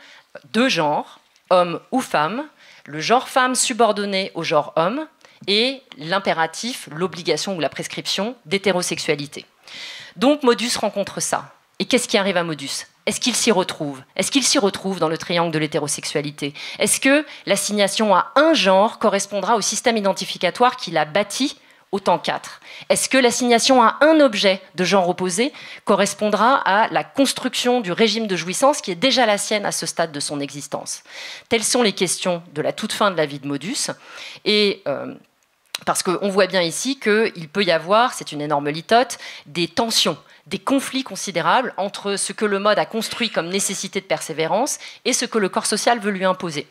2 genres, homme ou femme, le genre femme subordonné au genre homme, et l'impératif, l'obligation ou la prescription d'hétérosexualité. Donc Modus rencontre ça. Et qu'est-ce qui arrive à Modus? Est-ce qu'il s'y retrouve? Est-ce qu'il s'y retrouve dans le triangle de l'hétérosexualité? Est-ce que l'assignation à un genre correspondra au système identificatoire qu'il a bâti au temps 4? Est-ce que l'assignation à un objet de genre opposé correspondra à la construction du régime de jouissance qui est déjà la sienne à ce stade de son existence? Telles sont les questions de la toute fin de la vie de Modus. Et parce qu'on voit bien ici qu'il peut y avoir, c'est une énorme litote, des tensions, des conflits considérables entre ce que le mode a construit comme nécessité de persévérance et ce que le corps social veut lui imposer.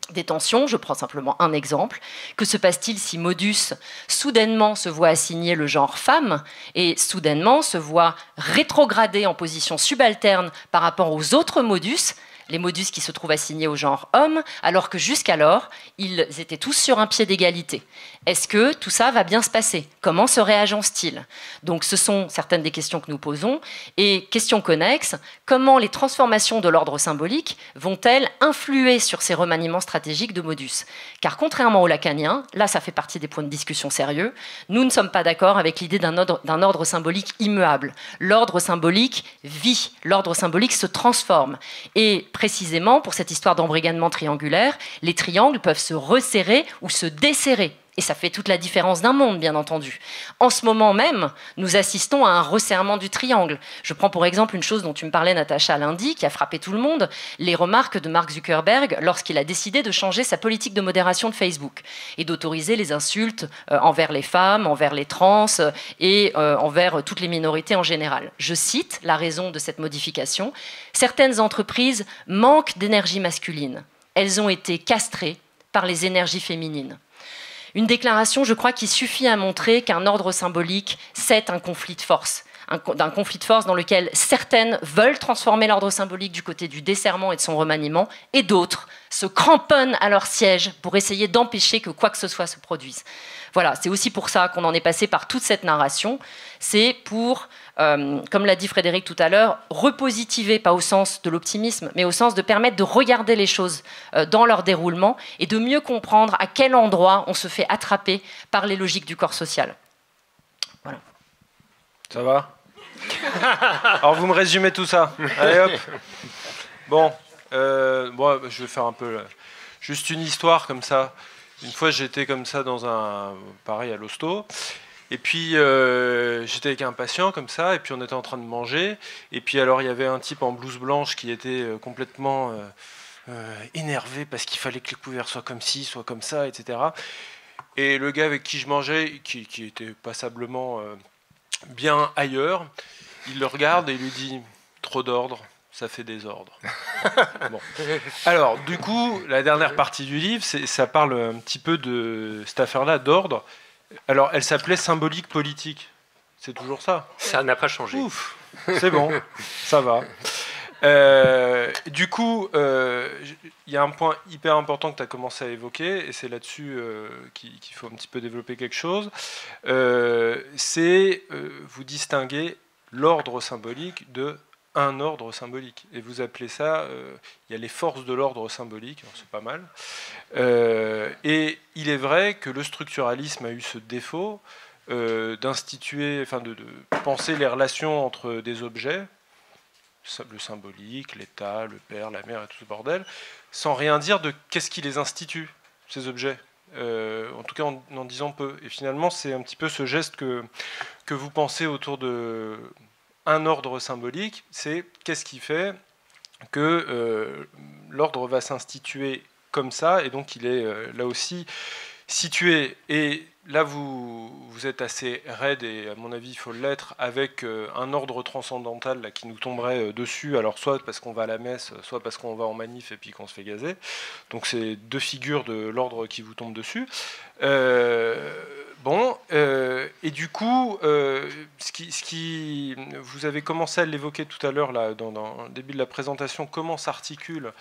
Des tensions, je prends simplement un exemple. Que se passe-t-il si Modus soudainement se voit assigner le genre femme et soudainement se voit rétrogradé en position subalterne par rapport aux autres modus, les modus qui se trouvent assignés au genre homme, alors que jusqu'alors, ils étaient tous sur un pied d'égalité. Est-ce que tout ça va bien se passer? Comment se réagence-t-il? Donc ce sont certaines des questions que nous posons. Et question connexe, comment les transformations de l'ordre symbolique vont-elles influer sur ces remaniements stratégiques de modus? Car contrairement aux lacaniens, là ça fait partie des points de discussion sérieux, nous ne sommes pas d'accord avec l'idée d'un ordre symbolique immuable. L'ordre symbolique vit, l'ordre symbolique se transforme. Et précisément, pour cette histoire d'embrigadement triangulaire, les triangles peuvent se resserrer ou se desserrer. Et ça fait toute la différence d'un monde, bien entendu. En ce moment même, nous assistons à un resserrement du triangle. Je prends pour exemple une chose dont tu me parlais, Natacha, lundi, qui a frappé tout le monde, les remarques de Mark Zuckerberg lorsqu'il a décidé de changer sa politique de modération de Facebook et d'autoriser les insultes envers les femmes, envers les trans et envers toutes les minorités en général. Je cite la raison de cette modification. Certaines entreprises manquent d'énergie masculine. Elles ont été castrées par les énergies féminines. Une déclaration, je crois, qui suffit à montrer qu'un ordre symbolique, c'est un conflit de force. D'un conflit de force dans lequel certaines veulent transformer l'ordre symbolique du côté du desserrement et de son remaniement, et d'autres se cramponnent à leur siège pour essayer d'empêcher que quoi que ce soit se produise. Voilà, c'est aussi pour ça qu'on en est passé par toute cette narration. C'est pour, comme l'a dit Frédéric tout à l'heure, repositiver, pas au sens de l'optimisme, mais au sens de permettre de regarder les choses dans leur déroulement et de mieux comprendre à quel endroit on se fait attraper par les logiques du corps social. Voilà. Ça va? Alors vous me résumez tout ça. Allez hop. Bon, je vais faire un peu juste une histoire comme ça. Une fois, j'étais comme ça dans pareil à l'hosto, et puis j'étais avec un patient comme ça, et puis on était en train de manger, et puis alors il y avait un type en blouse blanche qui était complètement énervé parce qu'il fallait que les couverts soient comme ci, soient comme ça, etc. Et le gars avec qui je mangeais, qui était passablement bien ailleurs, il le regarde et il lui dit « Trop d'ordre, ça fait désordre. » Bon. Alors, du coup, la dernière partie du livre, ça parle un petit peu de cette affaire-là d'ordre. Alors, elle s'appelait symbolique politique. C'est toujours ça? Ça n'a pas changé. Ouf, c'est bon, ça va. Du coup, il y a un point hyper important que tu as commencé à évoquer, et c'est là-dessus qu'il faut un petit peu développer quelque chose. C'est vous distinguer l'ordre symbolique de un ordre symbolique. Et vous appelez ça, il y a les forces de l'ordre symbolique, c'est pas mal. Et il est vrai que le structuralisme a eu ce défaut d'instituer, enfin de penser les relations entre des objets, le symbolique, l'État, le père, la mère et tout ce bordel, sans rien dire de qu'est-ce qui les institue, ces objets. En tout cas en disant peu. Et finalement, c'est un petit peu ce geste que vous pensez autour de un ordre symbolique, c'est qu'est-ce qui fait que l'ordre va s'instituer comme ça, et donc il est là aussi situé. Et là, vous êtes assez raide, et à mon avis, il faut l'être, avec un ordre transcendantal là, qui nous tomberait dessus, alors soit parce qu'on va à la messe, soit parce qu'on va en manif et puis qu'on se fait gazer. Donc c'est deux figures de l'ordre qui vous tombent dessus. Et du coup, vous avez commencé à l'évoquer tout à l'heure là, dans le début de la présentation, comment s'articule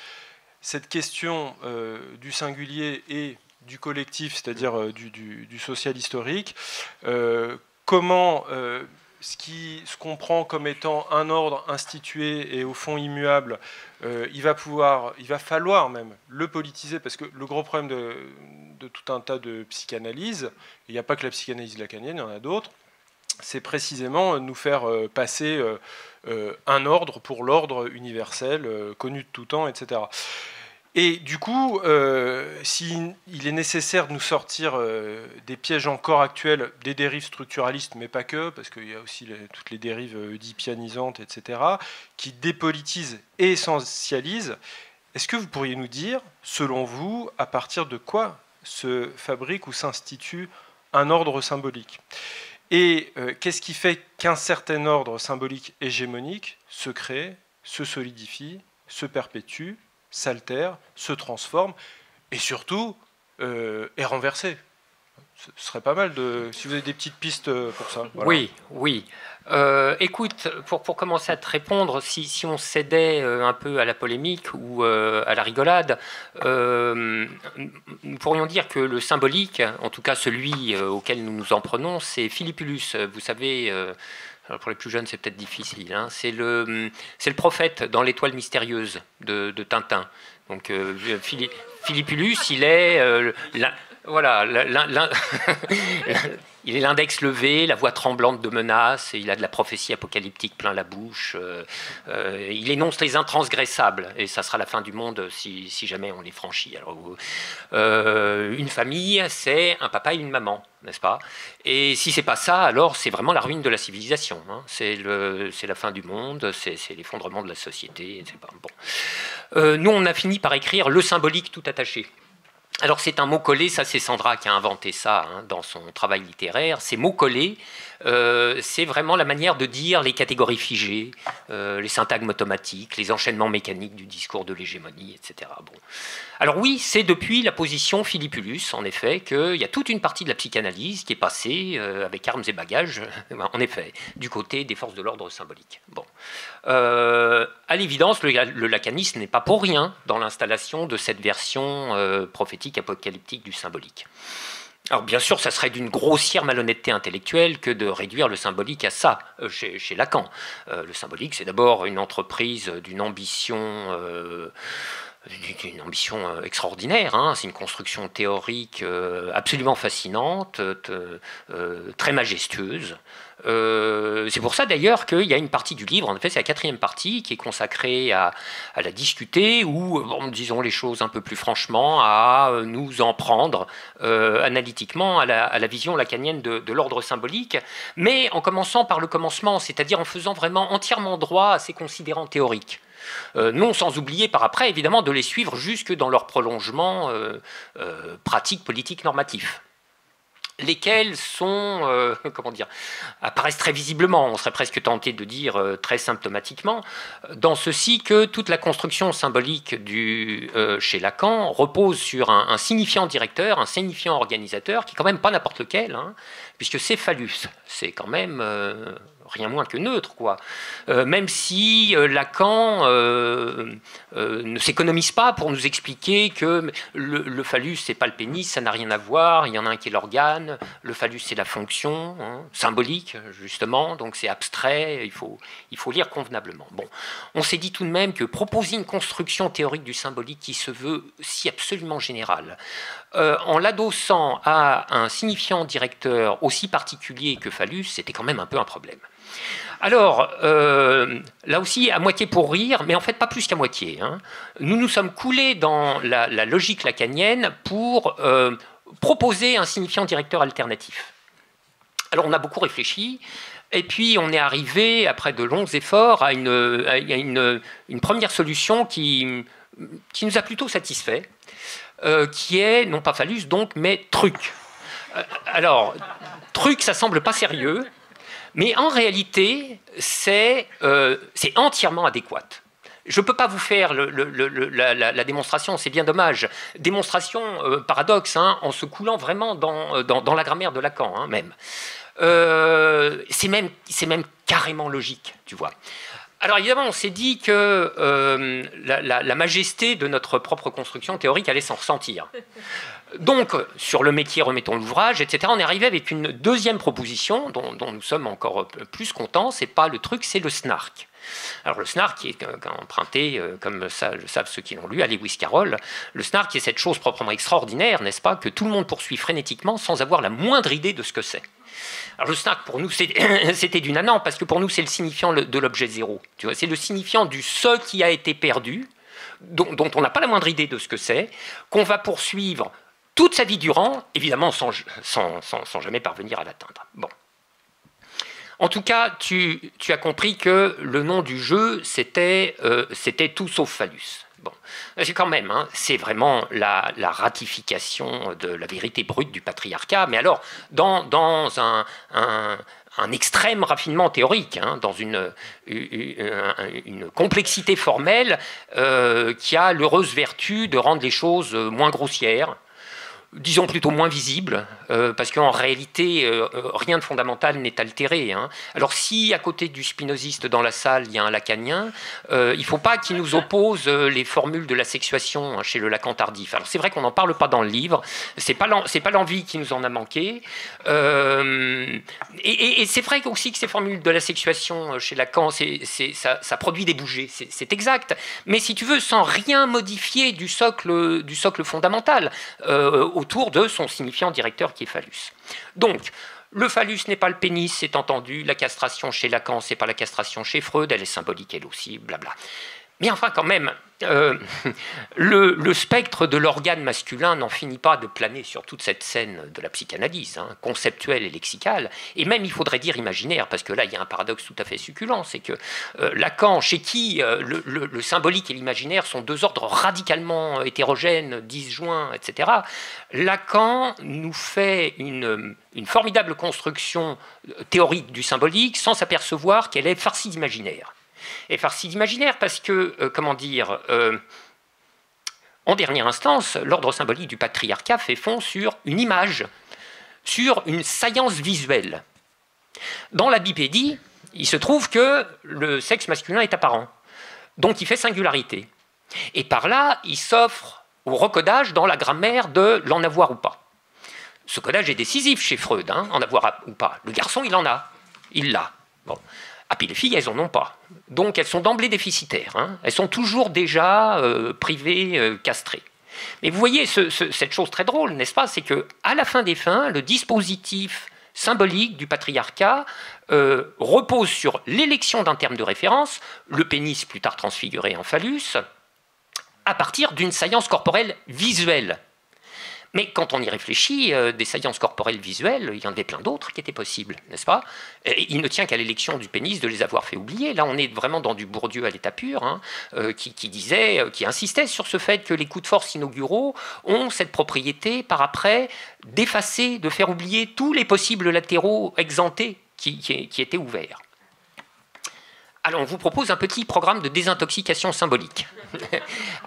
cette question du singulier et du collectif, c'est-à-dire du social historique, comment ce qu'on prend comme étant un ordre institué et au fond immuable, il va falloir même le politiser, parce que le gros problème de tout un tas de psychanalyse, il n'y a pas que la psychanalyse lacanienne, il y en a d'autres, c'est précisément nous faire passer un ordre pour l'ordre universel, connu de tout temps, etc. Et du coup, s'il est nécessaire de nous sortir des pièges encore actuels, des dérives structuralistes, mais pas que, parce qu'il y a aussi toutes les dérives oedipianisantes, etc., qui dépolitisent et essentialisent, est-ce que vous pourriez nous dire, selon vous, à partir de quoi se fabrique ou s'institue un ordre symbolique? Et qu'est-ce qui fait qu'un certain ordre symbolique hégémonique se crée, se solidifie, se perpétue, s'altère, se transforme, et surtout est renversé? Ce serait pas mal si vous avez des petites pistes pour ça. Voilà. Oui. Écoute, pour commencer à te répondre, si on cédait un peu à la polémique ou à la rigolade, nous pourrions dire que le symbolique, en tout cas celui auquel nous nous en prenons, c'est Philippulus. Vous savez, alors pour les plus jeunes c'est peut-être difficile, hein, c'est le prophète dans l'Étoile mystérieuse de Tintin. Donc Philippulus, il est... Voilà, il est l'index levé, la voix tremblante de menace, et il a de la prophétie apocalyptique plein la bouche. Il énonce les intransgressables, et ça sera la fin du monde si jamais on les franchit. Alors, une famille, c'est un papa et une maman, n'est-ce pas? Et si c'est pas ça, alors c'est vraiment la ruine de la civilisation. Hein. C'est la fin du monde, c'est l'effondrement de la société. C'est pas, bon. Nous, on a fini par écrire le symbolique tout attaché. Alors c'est un mot collé, ça c'est Sandra qui a inventé ça hein, dans son travail littéraire. Ces mots collés, c'est vraiment la manière de dire les catégories figées, les syntagmes automatiques, les enchaînements mécaniques du discours de l'hégémonie, etc. Bon. Alors oui, c'est depuis la position Philippulus, en effet, qu'il y a toute une partie de la psychanalyse qui est passée avec armes et bagages, en effet, du côté des forces de l'ordre symbolique. Bon. À l'évidence, le lacanisme n'est pas pour rien dans l'installation de cette version prophétique apocalyptique du symbolique. Alors bien sûr, ça serait d'une grossière malhonnêteté intellectuelle que de réduire le symbolique à ça, chez Lacan. Le symbolique, c'est d'abord une entreprise d'une ambition extraordinaire, hein. C'est une construction théorique absolument fascinante, très majestueuse. C'est pour ça d'ailleurs qu'il y a une partie du livre, en effet c'est la 4e partie, qui est consacrée à la discuter, ou bon, disons les choses un peu plus franchement, à nous en prendre analytiquement à la vision lacanienne de l'ordre symbolique, mais en commençant par le commencement, c'est-à-dire en faisant vraiment entièrement droit à ces considérants théoriques. Non sans oublier par après, évidemment, de les suivre jusque dans leur prolongement pratique, politique, normatif. Lesquels sont, apparaissent très visiblement, on serait presque tenté de dire très symptomatiquement, dans ceci que toute la construction symbolique chez Lacan repose sur un signifiant directeur, un signifiant organisateur, qui est quand même pas n'importe lequel, hein, puisque c'est phallus, c'est quand même rien moins que neutre, quoi. Même si Lacan ne s'économise pas pour nous expliquer que le phallus, c'est pas le pénis, ça n'a rien à voir, il y en a un qui est l'organe, le phallus, c'est la fonction, hein, symbolique, justement, donc c'est abstrait, il faut lire convenablement. Bon, on s'est dit tout de même que proposer une construction théorique du symbolique qui se veut si absolument générale, en l'adossant à un signifiant directeur aussi particulier que phallus, c'était quand même un peu un problème. Alors, là aussi, à moitié pour rire, mais en fait pas plus qu'à moitié. Hein. Nous nous sommes coulés dans la logique lacanienne pour proposer un signifiant directeur alternatif. Alors on a beaucoup réfléchi, et puis on est arrivé, après de longs efforts, à une première solution qui nous a plutôt satisfait, qui est, non pas phallus donc, mais truc. Alors, truc, ça semble pas sérieux, mais en réalité, c'est entièrement adéquat. Je ne peux pas vous faire la démonstration, c'est bien dommage. Démonstration, paradoxe, hein, en se coulant vraiment dans la grammaire de Lacan, hein, même. C'est même carrément logique, tu vois. Alors évidemment, on s'est dit que la majesté de notre propre construction théorique allait s'en ressentir. Donc, sur le métier, remettons l'ouvrage, etc., on est arrivé avec une deuxième proposition dont nous sommes encore plus contents. C'est pas le truc, c'est le snark. Alors le snark qui est emprunté, comme ça le savent ceux qui l'ont lu, à Lewis Carroll. Le snark est cette chose proprement extraordinaire, n'est-ce pas, que tout le monde poursuit frénétiquement sans avoir la moindre idée de ce que c'est. Alors le snark, pour nous, c'était du nanan, parce que pour nous, c'est le signifiant de l'objet zéro. Tu vois, c'est le signifiant du ce qui a été perdu, dont on n'a pas la moindre idée de ce que c'est, qu'on va poursuivre toute sa vie durant, évidemment sans jamais parvenir à l'atteindre. Bon. En tout cas, tu as compris que le nom du jeu, c'était tout sauf phallus. Bon, c'est quand même, hein, c'est vraiment la ratification de la vérité brute du patriarcat, mais alors dans un extrême raffinement théorique, hein, dans une complexité formelle qui a l'heureuse vertu de rendre les choses moins grossières, disons plutôt moins visible, parce qu'en réalité, rien de fondamental n'est altéré. Hein. Alors si à côté du spinoziste dans la salle, il y a un lacanien, il ne faut pas qu'il nous oppose les formules de la sexuation, hein, chez le Lacan tardif. Alors c'est vrai qu'on n'en parle pas dans le livre, c'est pas l'envie qui nous en a manqué, et c'est vrai aussi que ces formules de la sexuation chez Lacan, ça produit des bougées, c'est exact, mais si tu veux, sans rien modifier du socle fondamental, autour de son signifiant directeur qui est phallus. Donc, le phallus n'est pas le pénis, c'est entendu. La castration chez Lacan, c'est pas la castration chez Freud, elle est symbolique elle aussi, blabla. Mais enfin, quand même, le spectre de l'organe masculin n'en finit pas de planer sur toute cette scène de la psychanalyse, hein, conceptuelle et lexicale, et même, il faudrait dire imaginaire, parce que là, il y a un paradoxe tout à fait succulent, c'est que Lacan, chez qui le symbolique et l'imaginaire sont deux ordres radicalement hétérogènes, disjoints, etc., Lacan nous fait une formidable construction théorique du symbolique sans s'apercevoir qu'elle est farcie d'imaginaire. Et farcie d'imaginaire parce que, en dernière instance, l'ordre symbolique du patriarcat fait fond sur une image, sur une saillance visuelle. Dans la bipédie, il se trouve que le sexe masculin est apparent, donc il fait singularité. Et par là, il s'offre au recodage dans la grammaire de l'en avoir ou pas. Ce codage est décisif chez Freud, hein, en avoir ou pas. Le garçon, il en a, il l'a. Bon. Ah, puis les filles, elles n'en ont pas. Donc elles sont d'emblée déficitaires. Hein. Elles sont toujours déjà privées, castrées. Mais vous voyez cette chose très drôle, n'est-ce pas? C'est qu'à la fin des fins, le dispositif symbolique du patriarcat repose sur l'élection d'un terme de référence, le pénis plus tard transfiguré en phallus, à partir d'une saillance corporelle visuelle. Mais quand on y réfléchit, des saillances corporelles visuelles, il y en avait plein d'autres qui étaient possibles, n'est-ce pas? Et il ne tient qu'à l'élection du pénis de les avoir fait oublier. Là, on est vraiment dans du Bourdieu à l'état pur, hein, qui insistait sur ce fait que les coups de force inauguraux ont cette propriété, par après, d'effacer, de faire oublier tous les possibles latéraux exemptés qui étaient ouverts. Alors, on vous propose un petit programme de désintoxication symbolique.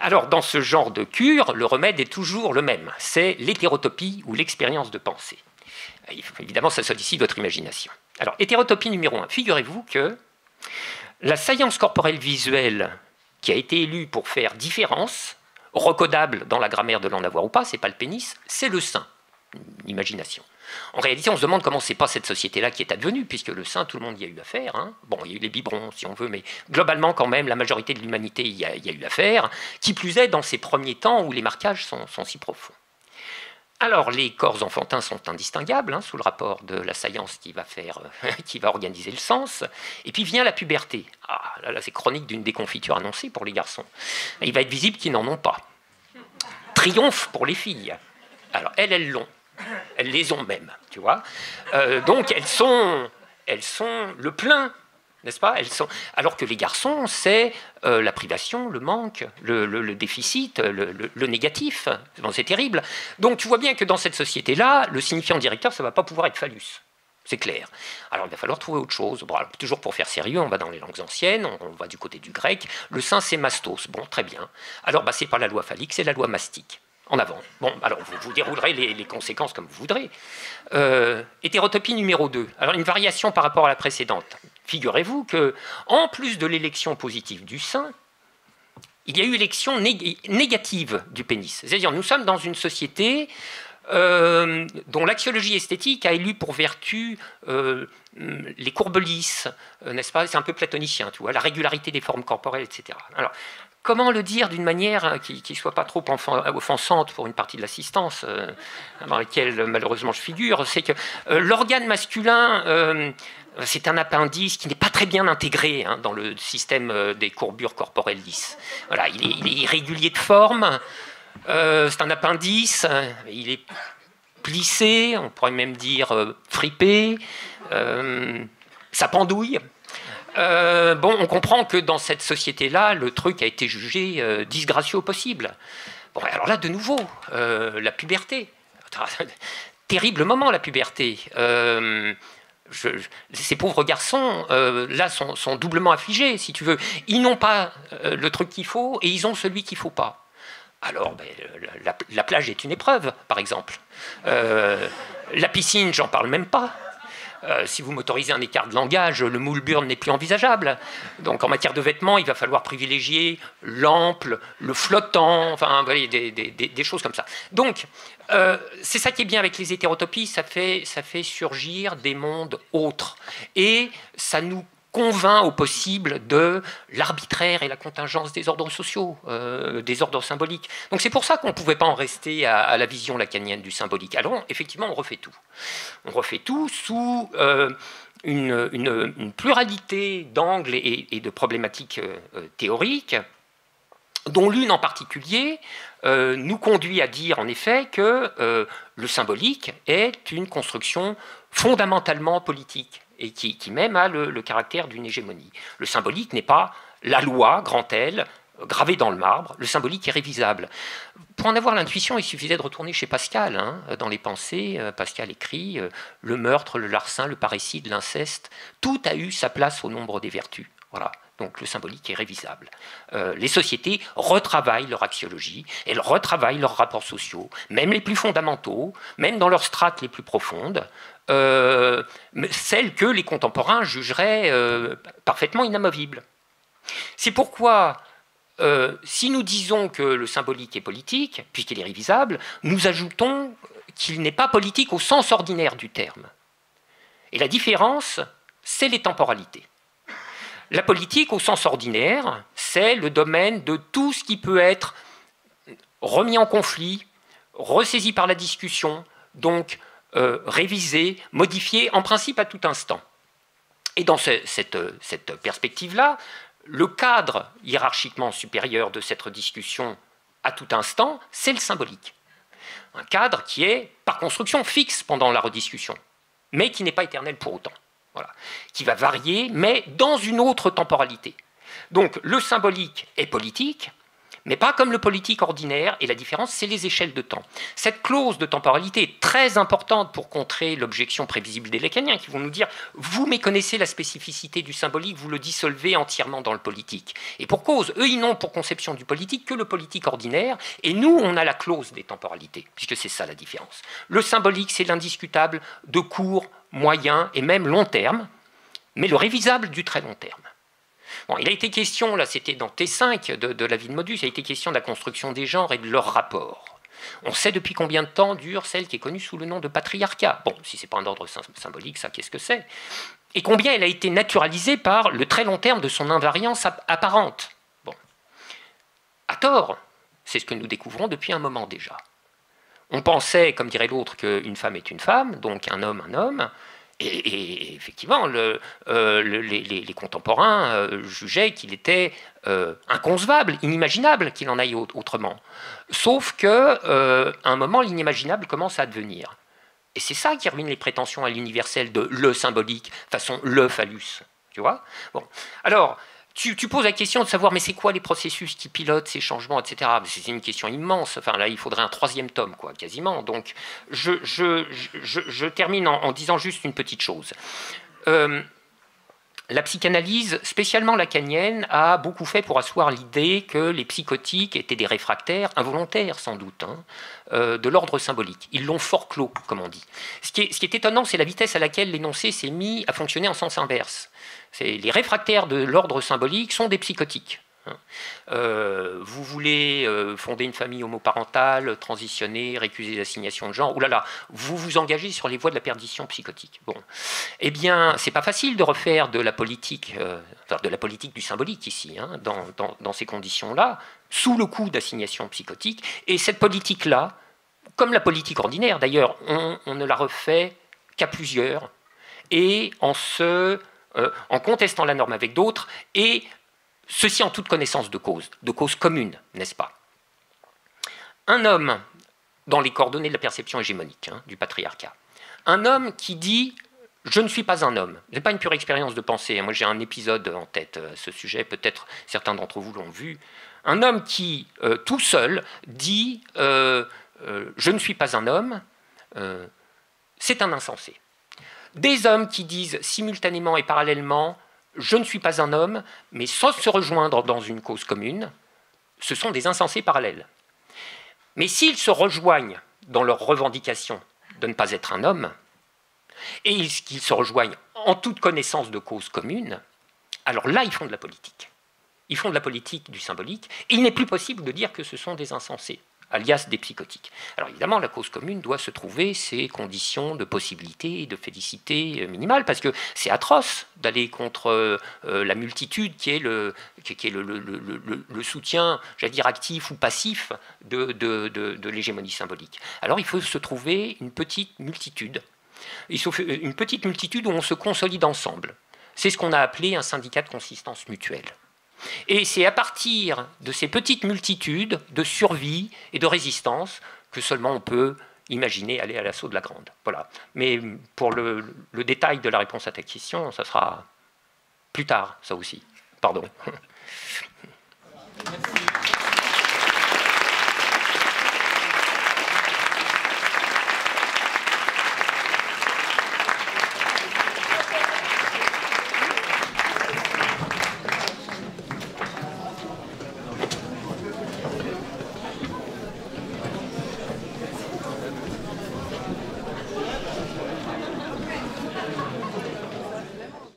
Alors, dans ce genre de cure, le remède est toujours le même. C'est l'hétérotopie ou l'expérience de pensée. Évidemment, ça sollicite votre imagination. Alors, hétérotopie numéro 1. Figurez-vous que la saillance corporelle visuelle qui a été élue pour faire différence, recodable dans la grammaire de l'en avoir ou pas, c'est pas le pénis, c'est le sein. Imagination. En réalité, on se demande comment c'est pas cette société-là qui est advenue, puisque le sein, tout le monde y a eu affaire. Hein. Bon, il y a eu les biberons, si on veut, mais globalement, quand même, la majorité de l'humanité y a eu affaire. Qui plus est, dans ces premiers temps où les marquages sont si profonds. Alors, les corps enfantins sont indistinguables, hein, sous le rapport de la saillance qui va organiser le sens. Et puis vient la puberté. Ah, là c'est chronique d'une déconfiture annoncée pour les garçons. Il va être visible qu'ils n'en ont pas. Triomphe pour les filles. Alors, elles l'ont. Elles les ont même, tu vois. Donc, elles sont le plein, n'est-ce pas? Alors que les garçons, c'est la privation, le manque, le déficit, le négatif. Bon, c'est terrible. Donc, tu vois bien que dans cette société-là, le signifiant directeur, ça ne va pas pouvoir être phallus. C'est clair. Alors, il va falloir trouver autre chose. Bon, alors, toujours pour faire sérieux, on va dans les langues anciennes, on va du côté du grec. Le sein, c'est mastos. Bon, très bien. Alors, c'est pas la loi phallique, c'est la loi mastique. En avant. Bon, alors vous déroulerez les conséquences comme vous voudrez. Hétérotopie numéro 2. Alors une variation par rapport à la précédente. Figurez-vous que, en plus de l'élection positive du sein, il y a eu élection négative du pénis. C'est-à-dire, nous sommes dans une société dont l'axiologie esthétique a élu pour vertu les courbes lisses, n'est-ce pas? C'est un peu platonicien, tu vois, la régularité des formes corporelles, etc. Alors, comment le dire d'une manière qui ne soit pas trop offensante pour une partie de l'assistance dans laquelle malheureusement je figure, c'est que l'organe masculin, c'est un appendice qui n'est pas très bien intégré, hein, dans le système des courbures corporelles lisses. Voilà, il est irrégulier de forme, c'est un appendice, il est plissé, on pourrait même dire fripé, ça pendouille. Bon, on comprend que dans cette société-là, le truc a été jugé disgracieux au possible. Bon, alors là, de nouveau, la puberté. Terrible moment, la puberté. Ces pauvres garçons, là, sont doublement affligés, si tu veux. Ils n'ont pas le truc qu'il faut et ils ont celui qu'il ne faut pas. Alors, ben, la plage est une épreuve, par exemple. La piscine, j'en parle même pas. Si vous m'autorisez un écart de langage, le moule burn n'est plus envisageable. Donc en matière de vêtements, il va falloir privilégier l'ample, le flottant, enfin vous voyez, des choses comme ça. Donc c'est ça qui est bien avec les hétérotopies, ça fait surgir des mondes autres. Et ça nous convainc au possible de l'arbitraire et la contingence des ordres sociaux, des ordres symboliques. Donc c'est pour ça qu'on ne pouvait pas en rester à la vision lacanienne du symbolique. Alors effectivement, on refait tout. On refait tout sous une pluralité d'angles et de problématiques théoriques, dont l'une en particulier nous conduit à dire en effet que le symbolique est une construction fondamentalement politique, et qui même a le caractère d'une hégémonie. Le symbolique n'est pas la loi, grand L, gravée dans le marbre. Le symbolique est révisable. Pour en avoir l'intuition, il suffisait de retourner chez Pascal, hein, dans les pensées. Pascal écrit le meurtre, le larcin, le parricide, l'inceste, tout a eu sa place au nombre des vertus. Voilà. Donc le symbolique est révisable. Les sociétés retravaillent leur axiologie, elles retravaillent leurs rapports sociaux, même les plus fondamentaux, même dans leurs strates les plus profondes, celles que les contemporains jugeraient parfaitement inamovibles. C'est pourquoi, si nous disons que le symbolique est politique, puisqu'il est révisable, nous ajoutons qu'il n'est pas politique au sens ordinaire du terme. Et la différence, c'est les temporalités. La politique, au sens ordinaire, c'est le domaine de tout ce qui peut être remis en conflit, ressaisi par la discussion, donc révisé, modifié, en principe à tout instant. Et dans cette perspective-là, le cadre hiérarchiquement supérieur de cette discussion à tout instant, c'est le symbolique. Un cadre qui est, par construction, fixe pendant la rediscussion, mais qui n'est pas éternel pour autant. Voilà. Qui va varier, mais dans une autre temporalité. Donc le symbolique est politique, mais pas comme le politique ordinaire, et la différence, c'est les échelles de temps. Cette clause de temporalité est très importante pour contrer l'objection prévisible des lacaniens, qui vont nous dire « vous méconnaissez la spécificité du symbolique, vous le dissolvez entièrement dans le politique ». Et pour cause, eux, ils n'ont pour conception du politique que le politique ordinaire, et nous, on a la clause des temporalités, puisque c'est ça la différence. Le symbolique, c'est l'indiscutable de court, moyen et même long terme, mais le révisable du très long terme. Bon, il a été question, là c'était dans T5 de la vie de Modus, il a été question de la construction des genres et de leurs rapports. On sait depuis combien de temps dure celle qui est connue sous le nom de patriarcat. Bon, si ce n'est pas un ordre symbolique, ça qu'est-ce que c'est? Et combien elle a été naturalisée par le très long terme de son invariance apparente. Bon. À tort, c'est ce que nous découvrons depuis un moment déjà. On pensait, comme dirait l'autre, qu'une femme est une femme, donc un homme, un homme. Et effectivement, les contemporains jugeaient qu'il était inconcevable, inimaginable qu'il en aille autrement. Sauf qu'à un moment, l'inimaginable commence à advenir. Et c'est ça qui ruine les prétentions à l'universel de le symbolique, façon le phallus. Tu vois? Bon. Alors, tu poses la question de savoir, mais c'est quoi les processus qui pilotent ces changements, etc. C'est une question immense. Enfin, là, il faudrait un 3e tome, quoi, quasiment. Donc, je termine en disant juste une petite chose. La psychanalyse, spécialement lacanienne, a beaucoup fait pour asseoir l'idée que les psychotiques étaient des réfractaires, involontaires sans doute, hein, de l'ordre symbolique. Ils l'ont forclos, comme on dit. Ce qui est étonnant, c'est la vitesse à laquelle l'énoncé s'est mis à fonctionner en sens inverse. Les réfractaires de l'ordre symbolique sont des psychotiques. Vous voulez fonder une famille homoparentale, transitionner, récuser l'assignation de genre, oulala, vous vous engagez sur les voies de la perdition psychotique. Bon, eh bien, c'est pas facile de refaire de la politique, du symbolique ici, hein, dans ces conditions-là, sous le coup d'assignation psychotique. Et cette politique-là, comme la politique ordinaire d'ailleurs, on ne la refait qu'à plusieurs, et en contestant la norme avec d'autres, et ceci en toute connaissance de cause commune, n'est-ce pas? Un homme, dans les coordonnées de la perception hégémonique, hein, du patriarcat, un homme qui dit « Je ne suis pas un homme. Ce n'est pas une pure expérience de pensée. Moi, j'ai un épisode en tête à ce sujet. Peut-être certains d'entre vous l'ont vu. Un homme qui, tout seul, dit « je ne suis pas un homme », c'est un insensé. Des hommes qui disent simultanément et parallèlement « je ne suis pas un homme », mais sans se rejoindre dans une cause commune, ce sont des insensés parallèles. Mais s'ils se rejoignent dans leur revendication de ne pas être un homme, et qu'ils se rejoignent en toute connaissance de cause commune, alors là, ils font de la politique. Ils font de la politique du symbolique, et il n'est plus possible de dire que ce sont des insensés, alias des psychotiques. Alors évidemment, la cause commune doit se trouver ses conditions de possibilité et de félicité minimale, parce que c'est atroce d'aller contre la multitude qui est le soutien, j'allais dire actif ou passif de l'hégémonie symbolique. Alors il faut se trouver une petite multitude. Une petite multitude où on se consolide ensemble. C'est ce qu'on a appelé un syndicat de consistance mutuelle. Et c'est à partir de ces petites multitudes de survie et de résistance que seulement on peut imaginer aller à l'assaut de la grande. Voilà. Mais pour le détail de la réponse à ta question, ça sera plus tard, ça aussi. Pardon. Merci.